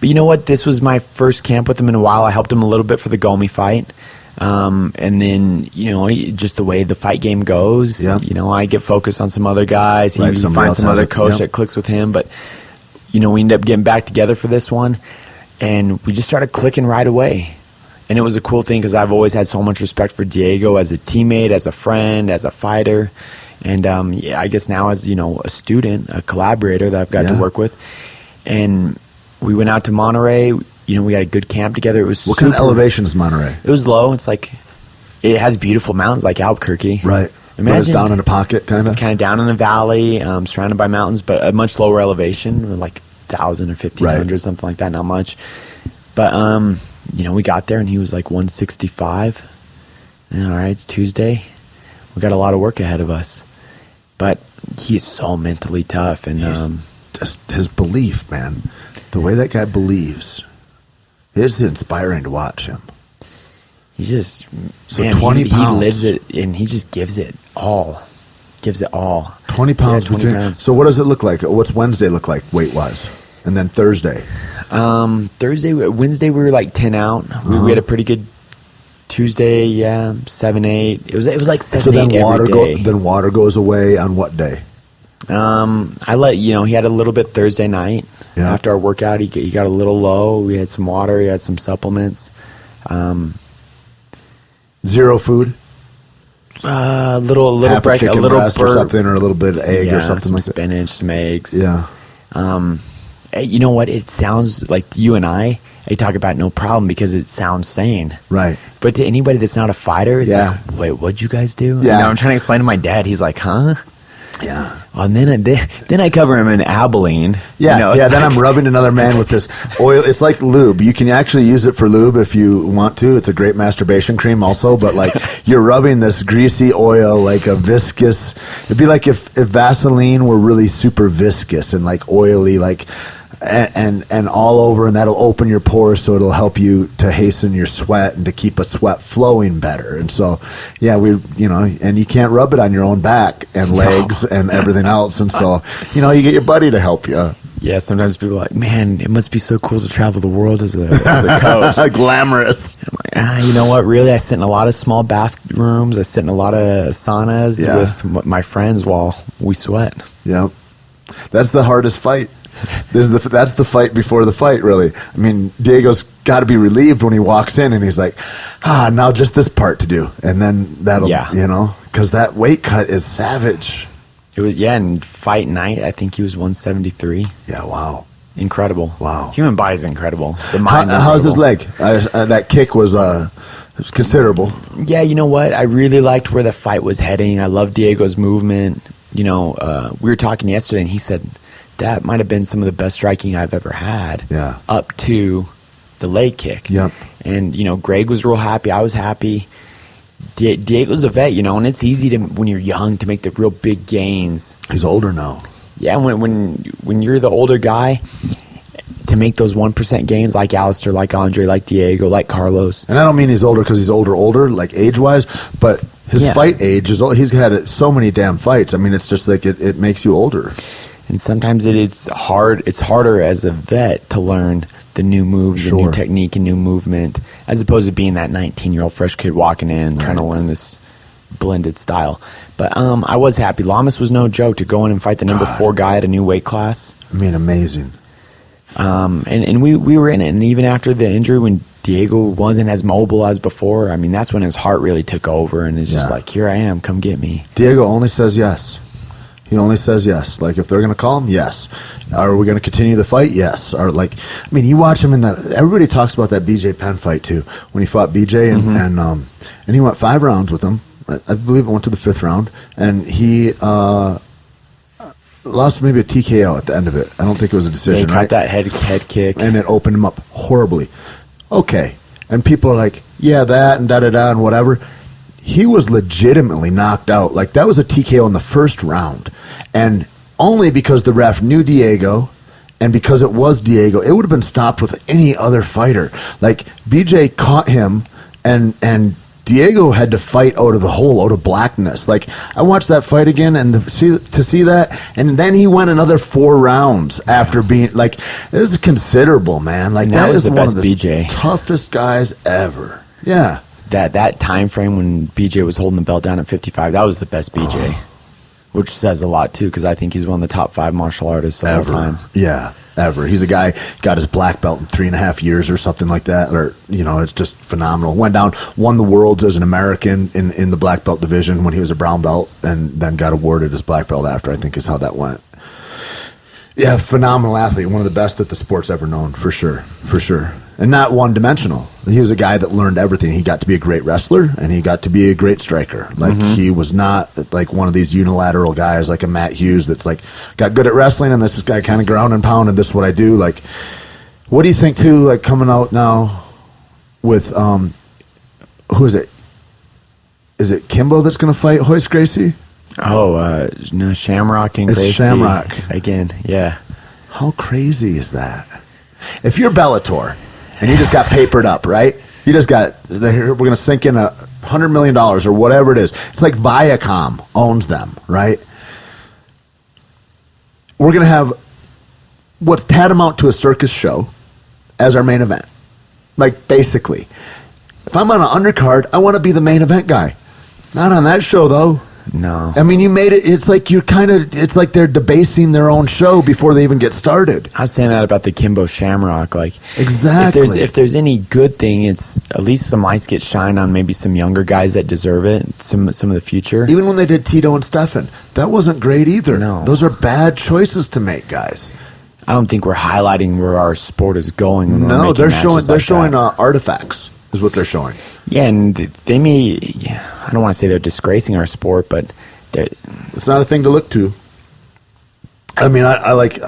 but you know what? This was my first camp with him in a while. I helped him a little bit for the Gomi fight. And then, just the way the fight game goes, I get focused on some other guys. He finds some other coach that clicks with him. But, we ended up getting back together for this one, and we just started clicking right away. And it was a cool thing because I've always had so much respect for Diego as a teammate, as a friend, as a fighter. And, I guess now as, a student, a collaborator that I've got to work with. And we went out to Monterey. We had a good camp together. It was What kind of elevation is Monterey? It was low. It's like, it has beautiful mountains like Albuquerque. Right. Imagine, but it's down in a pocket, kind of? Kind of down in a valley, surrounded by mountains, but a much lower elevation, like 1,000 or 1,500, something like that, not much. But, we got there, and he was like 165. And, all right, it's Tuesday. We got a lot of work ahead of us. But he is so mentally tough. And just his belief, man. The way that guy believes. It's inspiring to watch him. He just, so 20 pounds. He lives it, and he just gives it all. 20 pounds. 20 pounds. So what does it look like? What's Wednesday look like weight-wise? And then Thursday? Wednesday we were like 10 out. We had a pretty good Tuesday, 7, 8. It was like 7, so 8 then every day. Then water goes away on what day? He had a little bit Thursday night. After our workout, he got a little low. We had some water. He had some supplements. Zero food. A little half break, a little breast or something, or a little bit of egg or something some like spinach, some eggs. Yeah. You know what? It sounds like you and I talk about no problem because it sounds sane. Right. But to anybody that's not a fighter, it's like, wait, what'd you guys do? Yeah. I'm trying to explain to my dad. He's like, huh? Yeah. And then I cover him in Abilene. Yeah, then I'm rubbing another man with this oil. It's like lube. You can actually use it for lube if you want to. It's a great masturbation cream also, but like you're rubbing this greasy oil like a viscous. It'd be like if Vaseline were really super viscous and like oily, like and all over, and that'll open your pores, so it'll help you to hasten your sweat and to keep a sweat flowing better. And so, and you can't rub it on your own back and legs and everything else. And so, you get your buddy to help you. Yeah, sometimes people are like, man, it must be so cool to travel the world as a coach. Glamorous. I'm like, you know what? Really, I sit in a lot of small bathrooms. I sit in a lot of saunas with my friends while we sweat. Yeah, that's the hardest fight. That's the fight before the fight, really. I mean, Diego's got to be relieved when he walks in and he's like, now just this part to do. And then that'll, because that weight cut is savage. It was, and fight night, I think he was 173. Yeah, wow. Incredible. Wow. Human body's incredible. The mind's how's his leg? That kick was considerable. Yeah, you know what? I really liked where the fight was heading. I love Diego's movement. We were talking yesterday and he said, that might have been some of the best striking I've ever had. Yeah. Up to the leg kick. Yep. And, Greg was real happy. I was happy. Diego's a vet, and it's easy to, when you're young, to make the real big gains. He's older now. Yeah, when you're the older guy, to make those 1% gains like Alistair, like Andre, like Diego, like Carlos. And I don't mean he's older because he's older, like age-wise, but his fight age is old. He's had so many damn fights. I mean, it's just like it makes you older. And sometimes it's hard. It's harder as a vet to learn the new moves, the new technique, and new movement, as opposed to being that 19-year-old fresh kid walking in trying to learn this blended style. But I was happy. Lamas was no joke to go in and fight the number 4 guy at a new weight class. I mean, amazing. And we were in it, and even after the injury, when Diego wasn't as mobile as before, I mean, that's when his heart really took over, and it's just like, here I am, come get me. Diego only says yes. He only says yes. Like, if they're going to call him, yes. Are we going to continue the fight? Yes. Or like, I mean, you watch him in that. Everybody talks about that BJ Penn fight too, when he fought BJ, and he went 5 rounds with him. I believe it went to the 5th round, and he lost maybe a TKO at the end of it. I don't think it was a decision. He caught that head kick, and it opened him up horribly. Okay, and people are like, yeah, that and da-da-da and whatever. He was legitimately knocked out. Like, that was a TKO in the 1st round. And only because the ref knew Diego, and because it was Diego, it would have been stopped with any other fighter. Like, BJ caught him, and Diego had to fight out of the hole, out of blackness. Like, I watched that fight again, and to see that, and then he went another 4 rounds after being, like, it was considerable, man. Like, that was one of the BJ. toughest guys ever. Yeah. That time frame when BJ was holding the belt down at 55, that was the best BJ, which says a lot too, because I think he's one of the top 5 martial artists of all time. Yeah, ever. He's a guy, got his black belt in 3.5 years or something like that, or, you know, it's just phenomenal. Went down, won the worlds as an American in the black belt division when he was a brown belt, and then got awarded his black belt after, I think is how that went. Yeah, phenomenal athlete, one of the best that the sport's ever known, for sure. And not one-dimensional. He was a guy that learned everything. He got to be a great wrestler, and he got to be a great striker. Like, he was not like one of these unilateral guys like a Matt Hughes that's like, got good at wrestling, and this guy kind of ground and pound, and this is what I do. Like, what do you think, too, like, coming out now with, who is it? Is it Kimbo that's going to fight Royce Gracie? Oh, no, Shamrock and Gracie. It's Shamrock. Again, yeah. How crazy is that? If you're Bellator, and you just got papered up, right? You just got, we're going to sink in $100 million or whatever it is. It's like Viacom owns them, right? We're going to have what's tantamount to a circus show as our main event. Like, basically. If I'm on an undercard, I want to be the main event guy. Not on that show, though. No. I mean, you made it, it's like it's like they're debasing their own show before they even get started. I was saying that about the Kimbo Shamrock. Like, exactly. If there's any good thing, it's at least some lights get shined on maybe some younger guys that deserve it, some of the future. Even when they did Tito and Stefan, that wasn't great either. No. Those are bad choices to make, guys. I don't think we're highlighting where our sport is going. When No, they're showing that. artifacts is what they're showing. Yeah, and they may, I don't want to say they're disgracing our sport, but it's not a thing to look to. I mean, I like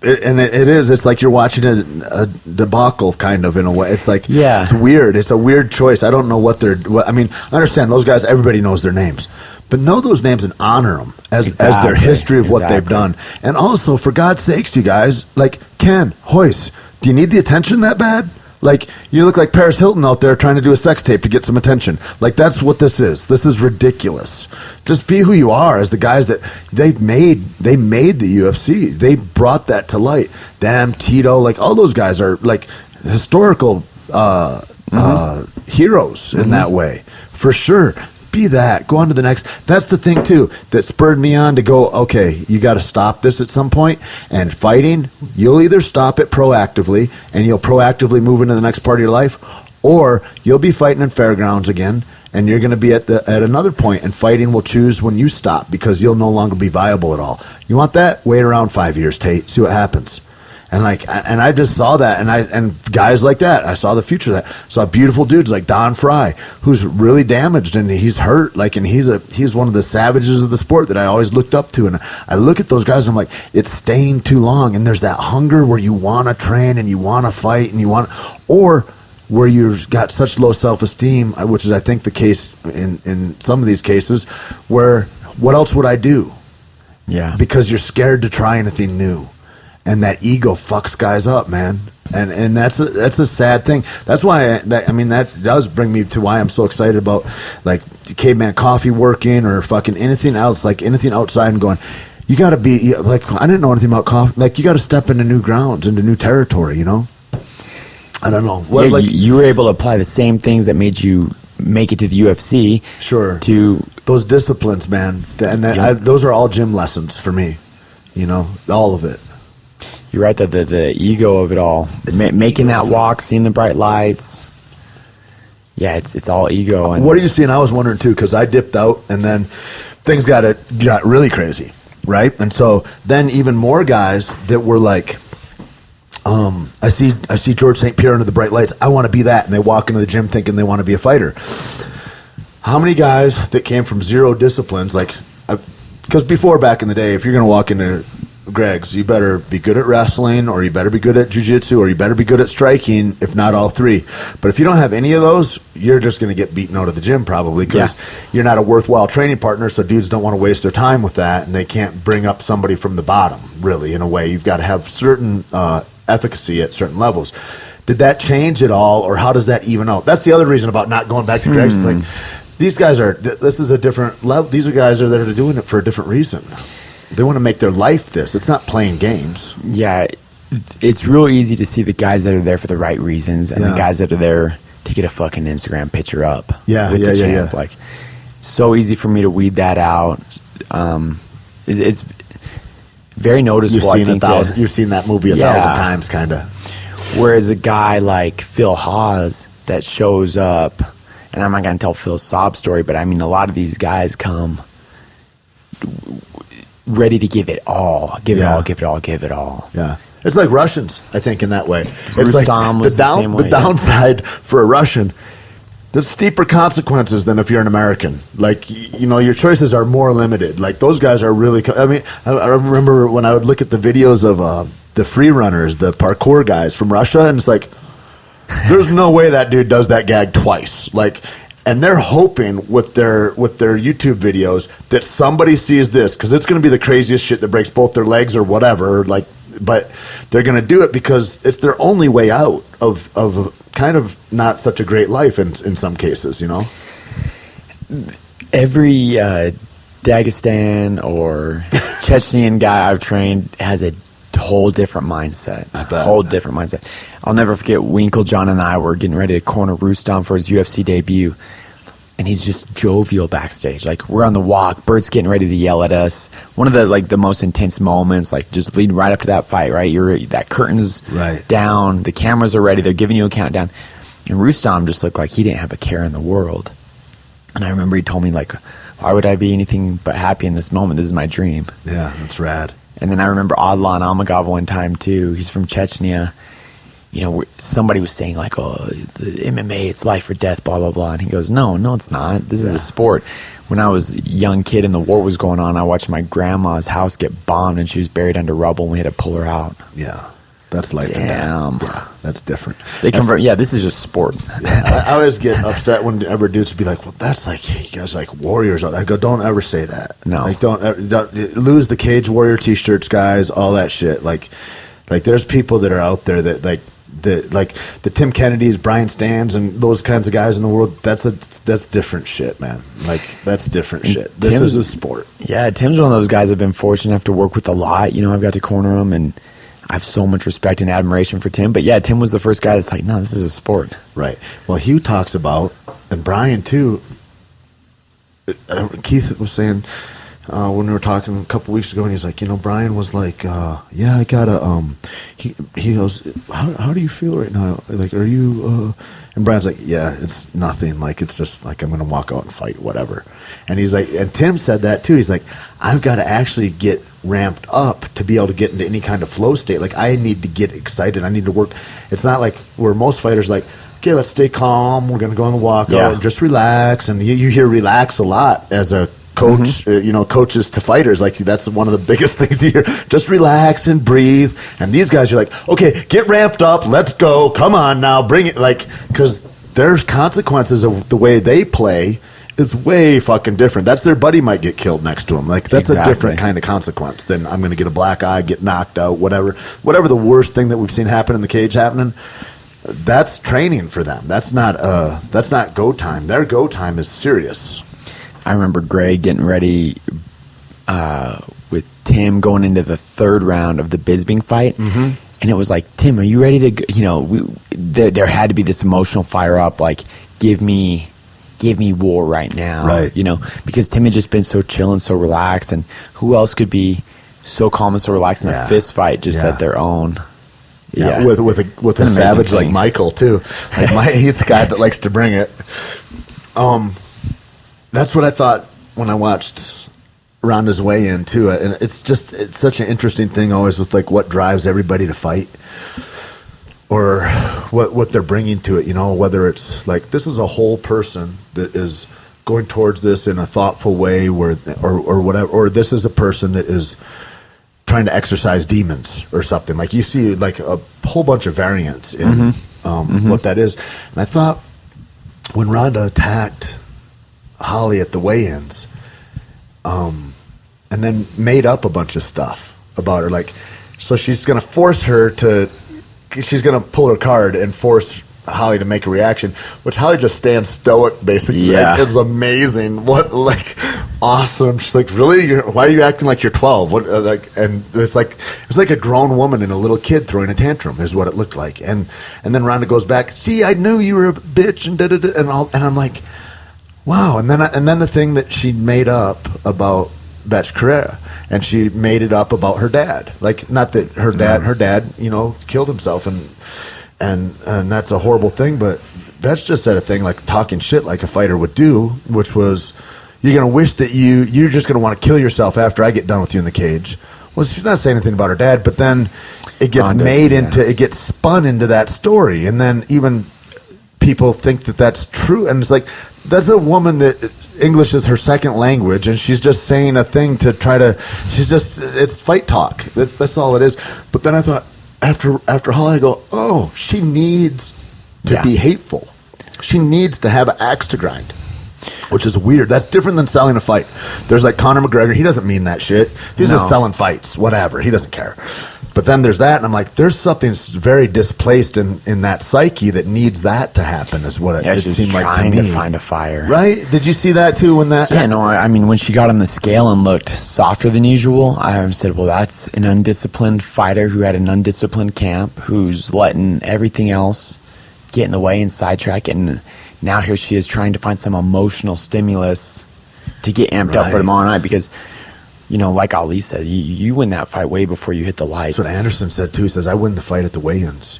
it, and it is. It's like you're watching a debacle, kind of, in a way. It's like, yeah, it's weird. It's a weird choice. I don't know I mean, I understand those guys. Everybody knows their names, but know those names and honor them as their history of what they've done. And also, for God's sakes, you guys, like Ken, Royce, do you need the attention that bad? Like, you look like Paris Hilton out there trying to do a sex tape to get some attention. Like, that's what this is. This is ridiculous. Just be who you are as the guys that they made the UFC. They brought that to light. Damn, Tito, like, all those guys are, like, historical heroes in that way. For sure. Be that. Go on to the next. That's the thing, too, that spurred me on to go, okay, you got to stop this at some point. And fighting, you'll either stop it proactively, and you'll proactively move into the next part of your life, or you'll be fighting in fairgrounds again, and you're going to be at another point, and fighting will choose when you stop, because you'll no longer be viable at all. You want that? Wait around 5 years, Tait. See what happens. And I just saw that, and guys like that, I saw the future of that. Saw beautiful dudes like Don Fry, who's really damaged and he's hurt, like, and he's one of the savages of the sport that I always looked up to. And I look at those guys, and I'm like, it's staying too long. And there's that hunger where you want to train and you want to fight and or where you've got such low self-esteem, which is I think the case in some of these cases, where what else would I do? Yeah, because you're scared to try anything new. And that ego fucks guys up, man. And that's a sad thing. That's why that does bring me to why I'm so excited about, like, Caveman Coffee working, or fucking anything else, like anything outside, and going, you got to be like, I didn't know anything about coffee. Like, you got to step into new grounds, into new territory, you know. I don't know. What, yeah, you were able to apply the same things that made you make it to the UFC. Sure. To those disciplines, man, and those are all gym lessons for me. You know, all of it. You're right, the ego of it all. Making that walk, seeing the bright lights. Yeah, it's all ego. And what are you seeing? I was wondering too, because I dipped out and then things got really crazy, right? And so then even more guys that were like, I see George St. Pierre under the bright lights. I want to be that, and they walk into the gym thinking they want to be a fighter. How many guys that came from zero disciplines, like, because before back in the day, if you're going to walk into Greg's, you better be good at wrestling, or you better be good at jiu-jitsu, or you better be good at striking, if not all three. But if you don't have any of those, you're just going to get beaten out of the gym probably, because you're not a worthwhile training partner, so dudes don't want to waste their time with that, and they can't bring up somebody from the bottom, really, in a way. You've got to have certain efficacy at certain levels. Did that change at all, or how does that even out? That's the other reason about not going back to Greg's. It's like, these guys are, this is a different level. These are guys that are doing it for a different reason. They want to make their life this. It's not playing games. Yeah, it's real easy to see the guys that are there for the right reasons and the guys that are there to get a fucking Instagram picture up. Yeah. Like, so easy for me to weed that out. It's very noticeable. You've seen that movie a thousand times, kind of. Whereas a guy like Phil Hawes that shows up, and I'm not going to tell Phil's sob story, but I mean, a lot of these guys come ready to give it all. Give it all. Yeah. It's like Russians, I think, in that way. It's like the downside for a Russian, there's steeper consequences than if you're an American. Like, you know, your choices are more limited. Like, those guys are really, I mean, I remember when I would look at the videos of the free runners, the parkour guys from Russia, and it's like, there's no way that dude does that gag twice. Like, and they're hoping with their YouTube videos that somebody sees this, because it's going to be the craziest shit that breaks both their legs or whatever. Like, but they're going to do it because it's their only way out of kind of not such a great life in some cases, you know? Every Dagestan or Chechnyan guy I've trained has a whole different mindset. Different mindset. I'll never forget Winklejohn and I were getting ready to corner Rustam for his UFC debut, and he's just jovial backstage. Like, we're on the walk, Bert's getting ready to yell at us. One of the most intense moments, like, just leading right up to that fight, right? That curtain's down, the cameras are ready, they're giving you a countdown, and Rustam just looked like he didn't have a care in the world. And I remember he told me, like, why would I be anything but happy in this moment? This is my dream. Yeah, that's rad. And then I remember Adlan Almagov one time too. He's from Chechnya. You know, somebody was saying like, "Oh, the MMA, it's life or death," blah blah blah. And he goes, "No, it's not. This is a sport." When I was a young kid and the war was going on, I watched my grandma's house get bombed and she was buried under rubble, and we had to pull her out. Yeah, that's life and death. Yeah, that's different. This is just sport. Yeah, I always get upset whenever dudes be like, "Well, that's like, you guys like warriors." I go, "Don't ever say that. No, like don't lose the Cage Warrior T-shirts, guys. All that shit. Like there's people that are out there that like the Tim Kennedys, Brian Stans, and those kinds of guys in the world. That's different shit, man. Like, that's different shit. This is a sport. Yeah, Tim's one of those guys I've been fortunate enough to work with a lot. You know, I've got to corner him, and I have so much respect and admiration for Tim. But yeah, Tim was the first guy that's like, no, this is a sport. Right. Well, Hugh talks about, and Brian too, Keith was saying when we were talking a couple weeks ago, and he's like, you know, Brian was like, yeah, I gotta, he goes, how do you feel right now? Like, are you, and Brian's like, yeah, it's nothing. Like, it's just like, I'm going to walk out and fight, whatever. And he's like, and Tim said that too. He's like, I've got to actually get ramped up to be able to get into any kind of flow state. Like, I need to get excited. I need to work. It's not like where most fighters like, okay, let's stay calm. We're going to go on the walkout and just relax. And you hear relax a lot as a coach, you know, coaches to fighters. Like, that's one of the biggest things you hear. Just relax and breathe. And these guys are like, okay, get ramped up. Let's go. Come on now. Bring it. Like, because there's consequences of the way they play is way fucking different. That's their buddy might get killed next to him. Like, that's a different kind of consequence than I'm going to get a black eye, get knocked out, whatever the worst thing that we've seen happen in the cage happening. That's training for them. That's not go time. Their go time is serious. I remember Greg getting ready with Tim going into the third round of the Bisping fight, and it was like, Tim, are you ready to go? You know, there had to be this emotional fire up, like, give me war right now, right? You know, because Tim had just been so chill and so relaxed, and who else could be so calm and so relaxed in a fist fight just at their own. Yeah, with a savage like Michael too. Like he's the guy that likes to bring it. That's what I thought when I watched Ronda's weigh-in too, and it's such an interesting thing always with like what drives everybody to fight, or what they're bringing to it. You know, whether it's like this is a whole person that is going towards this in a thoughtful way, or whatever, or this is a person that is trying to exercise demons or something. Like you see like a whole bunch of variants in what that is. And I thought when Ronda attacked Holly at the weigh-ins, and then made up a bunch of stuff about her, like, so she's going to pull her card and force Holly to make a reaction, which Holly just stands stoic, basically. Yeah. Like, it's amazing. What, like, awesome. She's like, really? Why are you acting like you're 12? What, and it's like a grown woman and a little kid throwing a tantrum is what it looked like. And then Ronda goes back, see, I knew you were a bitch and and I'm like, wow. And then the thing that she made up about Betch Carrera, and she made it up about her dad. Like, not that her dad, you know, killed himself, and that's a horrible thing, but Betch just said a thing like talking shit like a fighter would do, which was, you're going to wish that you're just going to want to kill yourself after I get done with you in the cage. Well, she's not saying anything about her dad, but then it gets it gets spun into that story, and then even people think that that's true, and it's like, that's a woman that English is her second language, and she's just saying a thing to try to, it's fight talk. That's all it is. But then I thought, after Holly, I go, oh, she needs to be hateful. She needs to have an axe to grind, which is weird. That's different than selling a fight. There's like Conor McGregor. He doesn't mean that shit. He's just selling fights, whatever. He doesn't care. But then there's that, and I'm like, there's something very displaced in that psyche that needs that to happen, is what it seemed like to me. Trying to find a fire. Right? Did you see that too when that... Yeah, no, I mean, when she got on the scale and looked softer than usual, I said, well, that's an undisciplined fighter who had an undisciplined camp, who's letting everything else get in the way and sidetrack it, and now here she is trying to find some emotional stimulus to get amped up for tomorrow night, because... You know, like Ali said, you win that fight way before you hit the lights. That's what Anderson said too. He says, I win the fight at the weigh-ins.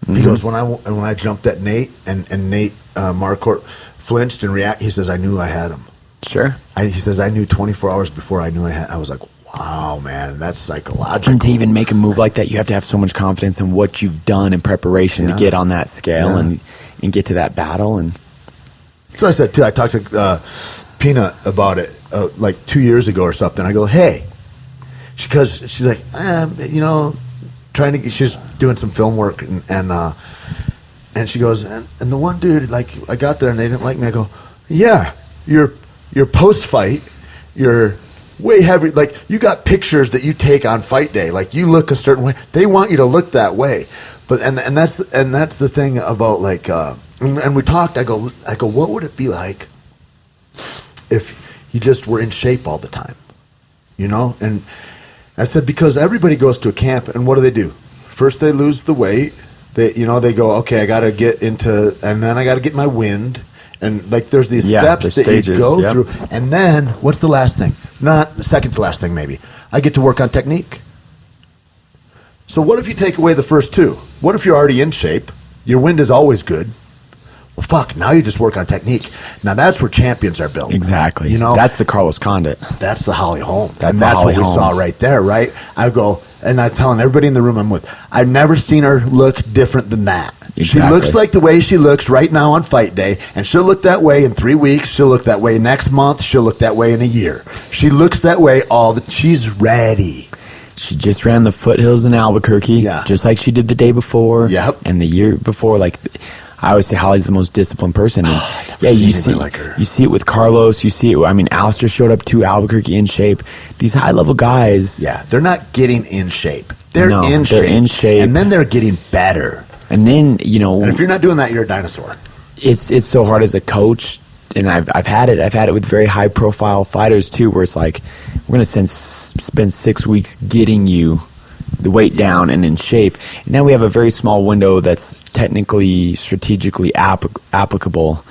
He goes, when I jumped at Nate and Nate Marquardt flinched and reacted, he says, I knew I had him. Sure. He says, I knew 24 hours before I knew I had. I was like, wow, man, that's psychological. And to even make a move like that, you have to have so much confidence in what you've done in preparation to get on that scale and get to that battle. And so I said too. I talked to Peanut about it like 2 years ago or something. I go, hey, because she's like, you know, she's doing some film work, and she goes, and the one dude, like, I got there and they didn't like me. I go, yeah, your post fight, you're way heavy. Like, you got pictures that you take on fight day, like you look a certain way. They want you to look that way, but and that's the thing about like, and we talked. I go, what would it be like if you just were in shape all the time, you know? And I said, because everybody goes to a camp, and what do? First they lose the weight. They go, okay, I got to get into, and then I got to get my wind. And like, there's these steps that you go through. And then what's the last thing? Not the second to last thing, maybe. I get to work on technique. So what if you take away the first two? What if you're already in shape? Your wind is always good. Well, fuck, now you just work on technique. Now that's where champions are built. Exactly. You know, that's the Carlos Condit. That's the Holly Holm. That's what we saw right there, right? I go, and I'm telling everybody in the room I'm with, I've never seen her look different than that. Exactly. She looks like the way she looks right now on fight day, and she'll look that way in 3 weeks, she'll look that way next month, she'll look that way in a year. She looks that way she's ready. She just ran the foothills in Albuquerque, just like she did the day before, and the year before. Like, I always say Holly's the most disciplined person. And you see it with Carlos. You see it. I mean, Alistair showed up to Albuquerque in shape. These high-level guys. Yeah, they're not getting in shape. They're in shape. And then they're getting better. And then, you know. And if you're not doing that, you're a dinosaur. It's so hard as a coach. And I've had it. I've had it with very high-profile fighters, too, where it's like, we're going to spend 6 weeks getting you the weight down and in shape. And now we have a very small window that's technically, strategically applicable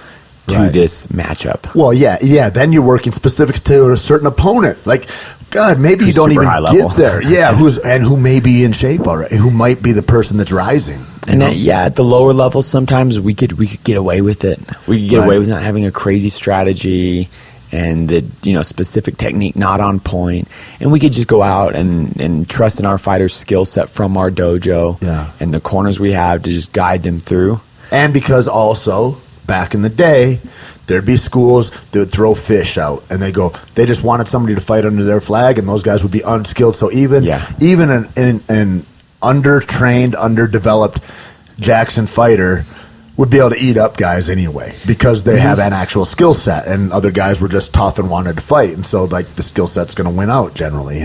to Right. this matchup. Well, yeah. Then you're working specific to a certain opponent. Like, God, maybe you Who's don't super even high level. get there. Yeah, who may be in shape already, who might be the person that's rising. And at the lower levels, sometimes we could get away with it. We could get away with not having a crazy strategy and the specific technique not on point, and we could just go out and trust in our fighters' skill set from our dojo and the corners we have to just guide them through. And because also back in the day, there'd be schools that would throw fish out, and they just wanted somebody to fight under their flag, and those guys would be unskilled. So even an undertrained, underdeveloped Jackson fighter would be able to eat up guys anyway because they have an actual skill set, and other guys were just tough and wanted to fight, and so like the skill set's going to win out generally.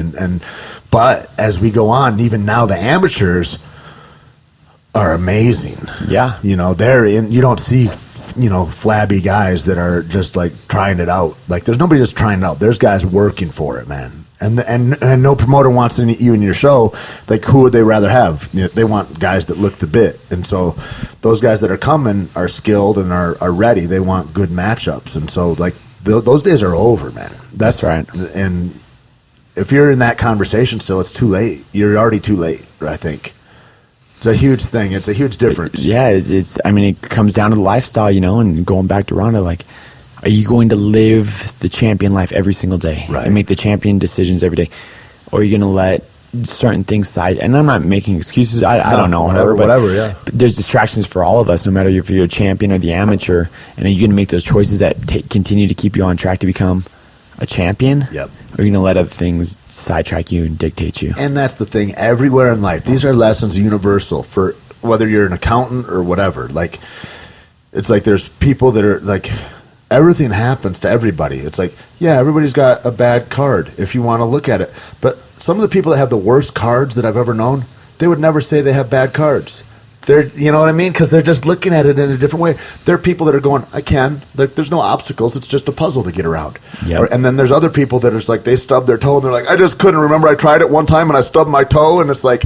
But as we go on, even now the amateurs are amazing. Yeah, they're in. You don't see flabby guys that are just like trying it out. Like there's nobody just trying it out. There's guys working for it, man. And no promoter wants you in your show. Like, who would they rather have? They want guys that look the bit. And so those guys that are coming are skilled and are ready. They want good matchups. And so, like, those days are over, man. That's right. And if you're in that conversation still, it's too late. You're already too late, I think. It's a huge thing. It's a huge difference. It comes down to the lifestyle, and going back to Ronda, like, are you going to live the champion life every single day and make the champion decisions every day? Or are you going to let certain things side? And I'm not making excuses. I don't know. Whatever, yeah. But there's distractions for all of us, no matter if you're a champion or the amateur. And are you going to make those choices that continue to keep you on track to become a champion? Yep. Or are you going to let other things sidetrack you and dictate you? And that's the thing. Everywhere in life, these are lessons universal for whether you're an accountant or whatever. Like, it's like there's people that are like... Everything happens to everybody. It's like, yeah, everybody's got a bad card if you want to look at it. But some of the people that have the worst cards that I've ever known, they would never say they have bad cards. You know what I mean? Because they're just looking at it in a different way. There are people that are going, there's no obstacles. It's just a puzzle to get around. Yep. And then there's other people that are just like, they stub their toe and they're like, I just couldn't remember. I tried it one time and I stubbed my toe. And it's like,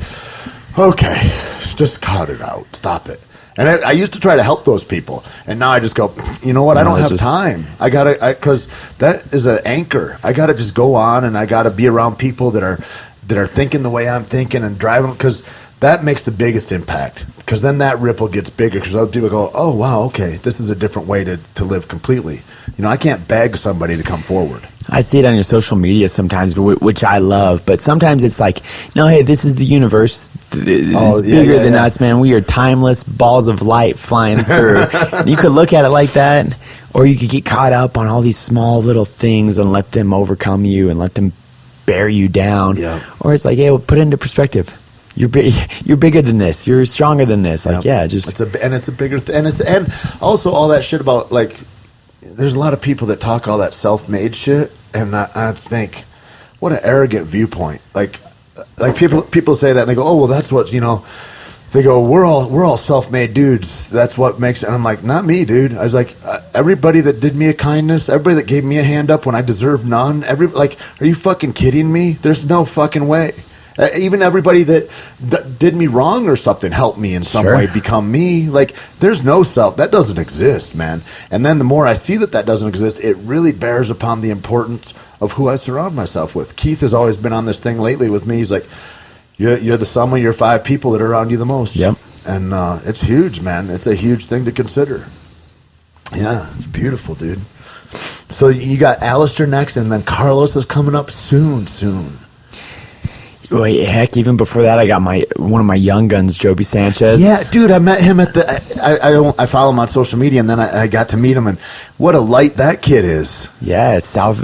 okay, just cut it out. Stop it. And I used to try to help those people, and now I just go, you know what? I don't have time. Because that is an anchor. I gotta just go on, and I gotta be around people that are thinking the way I'm thinking and driving, because that makes the biggest impact. Because then that ripple gets bigger, because other people go, oh wow, okay, this is a different way to live completely. I can't beg somebody to come forward. I see it on your social media sometimes, which I love. But sometimes it's like, no, hey, this is the universe. It's bigger than us, man. We are timeless balls of light flying through. You could look at it like that, or you could get caught up on all these small little things and let them overcome you and let them bear you down. Yeah. Or it's like, hey, well, put it into perspective. You're bigger than this. You're stronger than this. Like, it's a bigger thing. And also all that shit about, like, there's a lot of people that talk all that self-made shit, and I think, what an arrogant viewpoint. Like people say that and they go, oh well, that's what they go, we're all self-made dudes, that's what makes it. And I'm like, not me, dude. I was like, everybody that did me a kindness, everybody that gave me a hand up when I deserved none, are you fucking kidding me? There's no fucking way. Even everybody that did me wrong or something helped me in some way become me. Like, there's no self. That doesn't exist, man. And then the more I see that doesn't exist, it really bears upon the importance of who I surround myself with. Keith has always been on this thing lately with me. He's like, you're the sum of your 5 people that are around you the most. Yep. And it's huge, man. It's a huge thing to consider. Yeah, it's beautiful, dude. So you got Alistair next, and then Carlos is coming up soon. Wait, heck, even before that, I got one of my young guns, Joby Sanchez. Yeah, dude, I met him at I follow him on social media, and then I got to meet him, and what a light that kid is. Yeah, South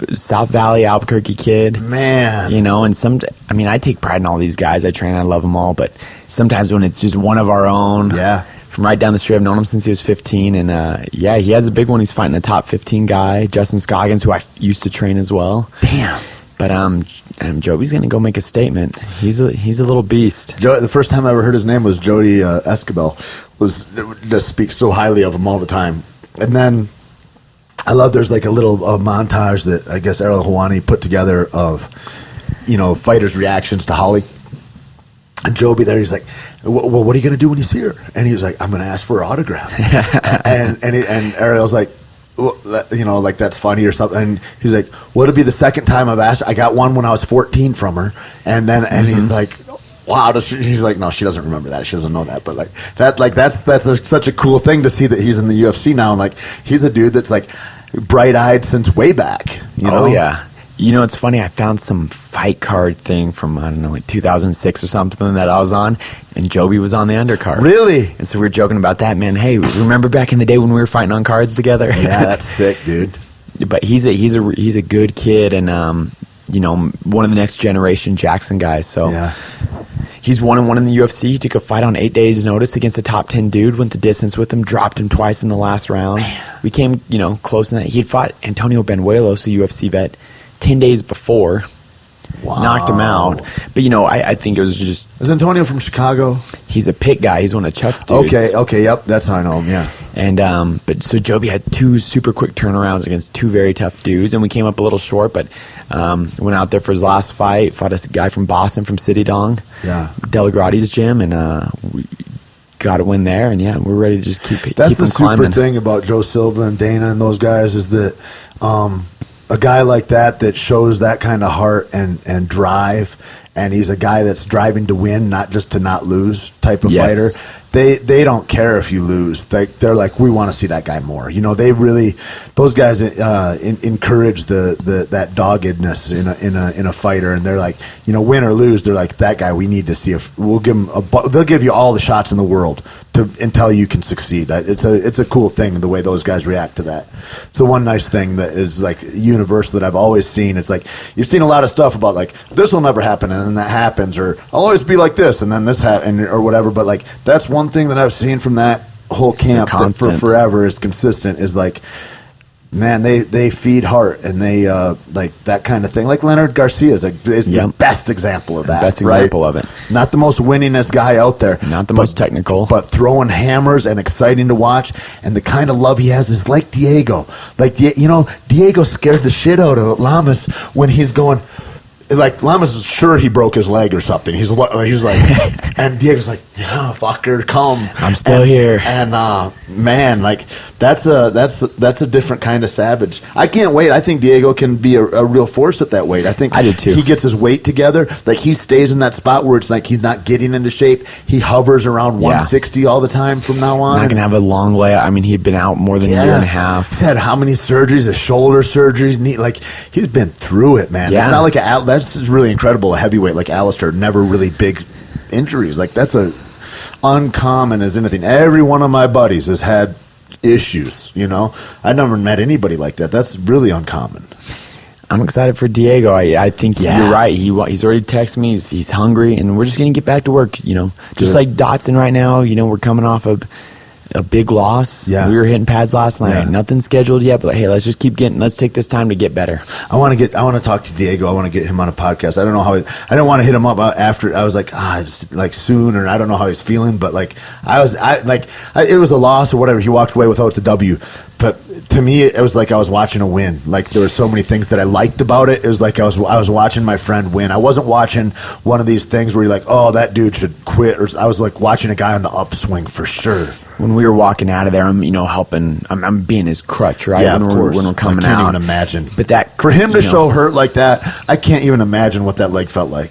Valley, Albuquerque kid. Man. And I take pride in all these guys. I train, I love them all, but sometimes when it's just one of our own. Yeah. From right down the street, I've known him since he was 15, and he has a big one. He's fighting a top 15 guy, Justin Scoggins, who I used to train as well. Damn. But Joby's going to go make a statement. He's a little beast. The first time I ever heard his name was Jodie Esquibel. Just speaks so highly of him all the time. And then I love there's like a little montage that I guess Errol Hawani put together of fighters' reactions to Holly. And Joby there, he's like, well, what are you going to do when you see her? And he was like, I'm going to ask for her autograph. and Ariel's like, you know, like that's funny or something. And he's like, "Would it be the second time I've asked? I got one when I was 14 from her." And then he's like, "Wow." He's like, "No, she doesn't remember that. She doesn't know that." But that's such a cool thing to see that he's in the UFC now, and like he's a dude that's like bright-eyed since way back. You know? Oh yeah. You know, it's funny. I found some fight card thing from, I don't know, like 2006 or something that I was on, and Joby was on the undercard. Really? And so we were joking about that, man. Hey, remember back in the day when we were fighting on cards together? Yeah, that's sick, dude. But he's a good kid, and you know, one of the next generation Jackson guys. So yeah. He's 1-1 in the UFC. He took a fight on 8 days' notice against a top 10 dude, went the distance with him, dropped him twice in the last round. Man. We came, you know, close in that. He'd fought Antonio Benuelos, a UFC vet, 10 days before. Wow. Knocked him out. But, you know, I think it was just... Is Antonio from Chicago? He's a pit guy. He's one of Chuck's dudes. Okay, yep. That's how I know him, yeah. And, but so Joby had 2 super quick turnarounds against 2 very tough dudes, and we came up a little short, but went out there for his last fight, fought a guy from Boston, from City Dong. Yeah. Delagrati's gym, and we got a win there, and yeah, we're ready to just keep climbing. That's the super thing about Joe Silva and Dana and those guys is that a guy like that shows that kind of heart and drive, and he's a guy that's driving to win, not just to not lose type of fighter. They don't care if you lose. They're like, we want to see that guy more. You know, they really, those guys encourage that doggedness in a fighter, and they're like, you know, win or lose, they're like, that guy we need to see if we'll give him they'll give you all the shots in the world until you can succeed. It's a cool thing the way those guys react to that. It's the one nice thing that is like universal that I've always seen. It's like you've seen a lot of stuff about like this will never happen and then that happens, or I'll always be like this and then this happen or whatever. But like that's one thing that I've seen from that whole camp that for forever is consistent. Is like, man, they feed heart and they like that kind of thing. Like Leonard Garcia is the best example of that. Best example of it. Not the most winningest guy out there. Not the most technical. But throwing hammers and exciting to watch. And the kind of love he has is like Diego. Like, you know, Diego scared the shit out of Lamas when he's going... Like, Lamas is sure he broke his leg or something. He's like, and Diego's like, yeah, fucker, come. I'm still here. And man, like that's a different kind of savage. I can't wait. I think Diego can be a real force at that weight. I think I do too. He gets his weight together. Like he stays in that spot where it's like he's not getting into shape. He hovers around 160 all the time from now on. Not gonna have a long layout. I mean, he'd been out more than a year and a half. He's had how many surgeries? His shoulder surgeries. Like he's been through it, man. Yeah. It's not like that's really incredible. A heavyweight like Alistair, never really big injuries. Like that's a uncommon as anything. Every one of my buddies has had issues, you know. I never met anybody like that. That's really uncommon. I'm excited for Diego. I think you're right. He's already texted me. He's hungry, and we're just going to get back to work, you know. Just like Dotson right now, you know, we're coming off of a big loss. Yeah. We were hitting pads last night. Yeah. Nothing scheduled yet, but hey, let's take this time to get better. I want to talk to Diego. I want to get him on a podcast. I don't know how I don't want to hit him up after. I was like, just like soon, or I don't know how he's feeling, but like it was a loss or whatever. He walked away without the W. But to me, it was like I was watching a win. Like there were so many things that I liked about it. It was like I was watching my friend win. I wasn't watching one of these things where you're like, oh, that dude should quit. Or I was like watching a guy on the upswing for sure. When we were walking out of there, I'm, you know, helping. I'm being his crutch, right? Yeah, when of course. When we're coming I can't out. even imagine. But that for him to show hurt like that, I can't even imagine what that leg felt like.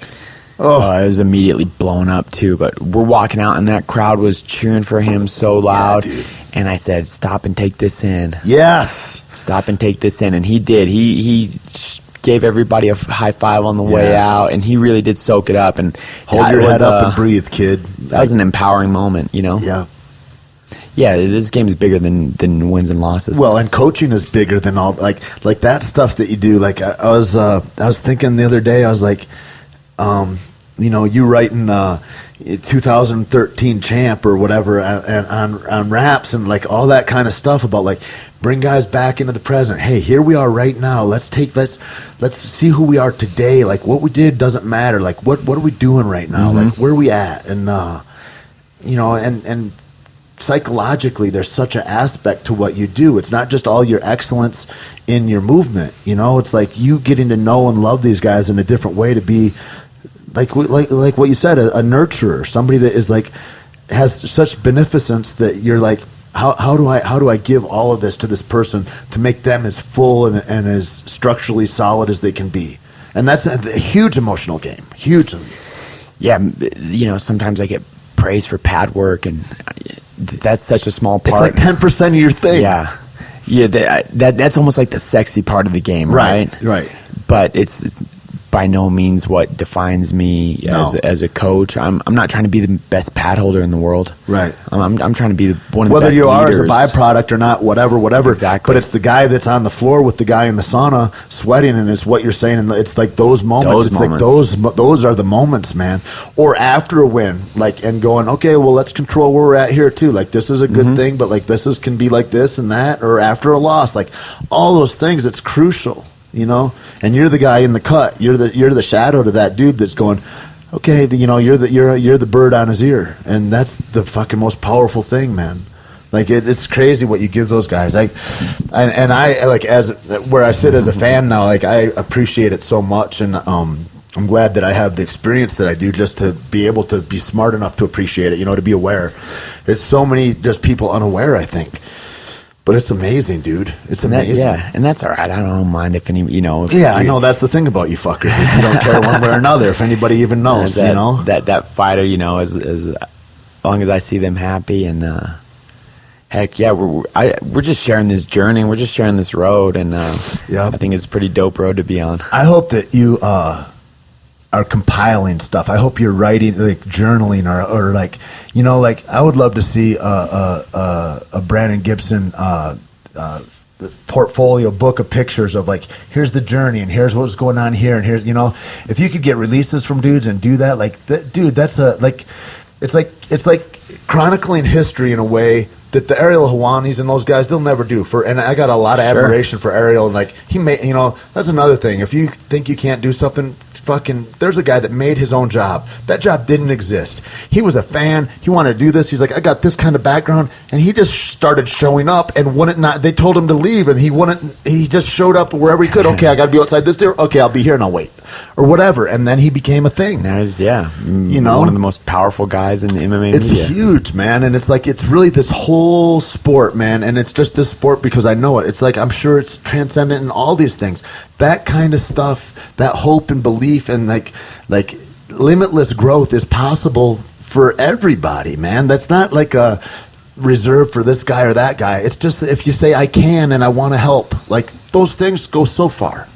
I was immediately blown up too. But we're walking out, and that crowd was cheering for him so loud. Yeah, dude. And I said, "Stop and take this in." Yes. Stop and take this in, and he did. He gave everybody a high five on the way out, and he really did soak it up. And hold your head up and breathe, kid. That was an empowering moment, you know. Yeah. Yeah, this game is bigger than wins and losses. Well, and coaching is bigger than all like that stuff that you do. Like I was thinking the other day, I was like, you know, you writing 2013 champ or whatever on raps and like all that kind of stuff about like bring guys back into the present. Hey, here we are right now. Let's see who we are today. Like what we did doesn't matter. Like what are we doing right now? Mm-hmm. Like where are we at? And you know, and psychologically there's such an aspect to what you do. It's not just all your excellence in your movement, you know. It's like you getting to know and love these guys in a different way, to be like what you said, a nurturer, somebody that is like has such beneficence that you're like, how do I give all of this to this person to make them as full and as structurally solid as they can be? And that's a huge emotional game. Huge. Yeah, sometimes I get praise for pad work, and that's such a small part. It's like 10% of your thing. Yeah, that's almost like the sexy part of the game, right? Right. But it's by no means what defines me as a coach. I'm not trying to be the best pad holder in the world. Right. I'm trying to be one of the whether best you are as a leaders. byproduct or not, whatever. Exactly. But it's the guy that's on the floor with the guy in the sauna sweating, and it's what you're saying, and it's like those moments. Like those are the moments, man. Or after a win, like, and going, okay, well, let's control where we're at here too. Like, this is a good thing, but like this can be like this and that. Or after a loss, like all those things, it's crucial. And you're the guy in the cut. You're the shadow to that dude that's going, okay, you're the bird on his ear, and that's the fucking most powerful thing, man. Like it's crazy what you give those guys. I like as where I sit as a fan now. Like I appreciate it so much, and I'm glad that I have the experience that I do just to be able to be smart enough to appreciate it. To be aware. There's so many just people unaware, I think. But it's amazing, dude. It's amazing. And that's all right. I don't mind if any, I know that's the thing about you fuckers. Is you don't care one way or another if anybody even knows. That fighter, as long as I see them happy, and heck yeah, we're just sharing this journey. We're just sharing this road, and I think it's a pretty dope road to be on. I hope that you are compiling stuff. I hope you're writing, like journaling, or like, like I would love to see a Brandon Gibson portfolio book of pictures of like, here's the journey and here's what's going on here and here's, if you could get releases from dudes and do that, like dude, that's it's like chronicling history in a way that the Ariel Hawanis and those guys, they'll never do. And I got a lot of admiration for Ariel, and like he made, that's another thing. If you think you can't do something, there's a guy that made his own job. That job didn't exist. He was a fan. He wanted to do this. He's like, I got this kind of background, and he just started showing up and wouldn't not. They told him to leave, and he wouldn't. He just showed up wherever he could. Okay, I got to be outside this door. Okay, I'll be here and I'll wait, or whatever. And then he became a thing. There's one of the most powerful guys in the MMA media. It's huge, man, and it's like it's really this whole sport, man, and it's just this sport because I know it. It's like I'm sure it's transcendent in all these things. That kind of stuff, that hope and belief, and like limitless growth is possible for everybody, man. That's not like a reserved for this guy or that guy. It's just if you say I can and I want to help, like those things go so far.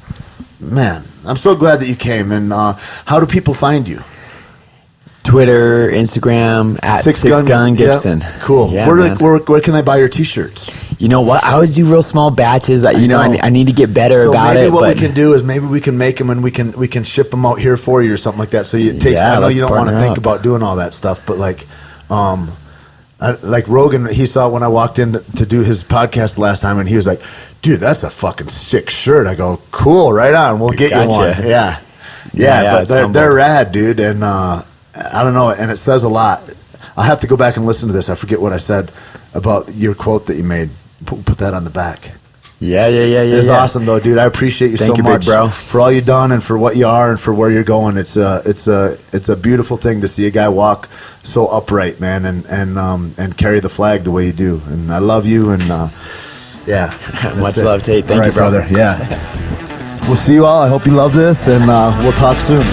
Man, I'm so glad that you came. And how do people find you? Twitter, Instagram, at Six Gun Gibson. Yeah. Cool. Yeah, where can they buy your T-shirts? You know what? I always do real small batches. I need to get better about it. So maybe what we can do is maybe we can make them and we can ship them out here for you or something like that. So it takes. I know you don't want to think about doing all that stuff, but like Rogan, he saw when I walked in to do his podcast last time, and he was like, "Dude, that's a fucking sick shirt." I go, "Cool, right on. We'll get you one." Yeah, but they're rad, dude, and I don't know, and it says a lot. I'll have to go back and listen to this. I forget what I said about your quote that you made. Put that on the back. Yeah. It's awesome though, dude. I appreciate you so much, big bro, for all you've done and for what you are and for where you're going. It's a beautiful thing to see a guy walk so upright, man, and carry the flag the way you do. And I love you, and much love, Tait. Thank you, brother. Yeah. We'll see you all. I hope you love this, and we'll talk soon.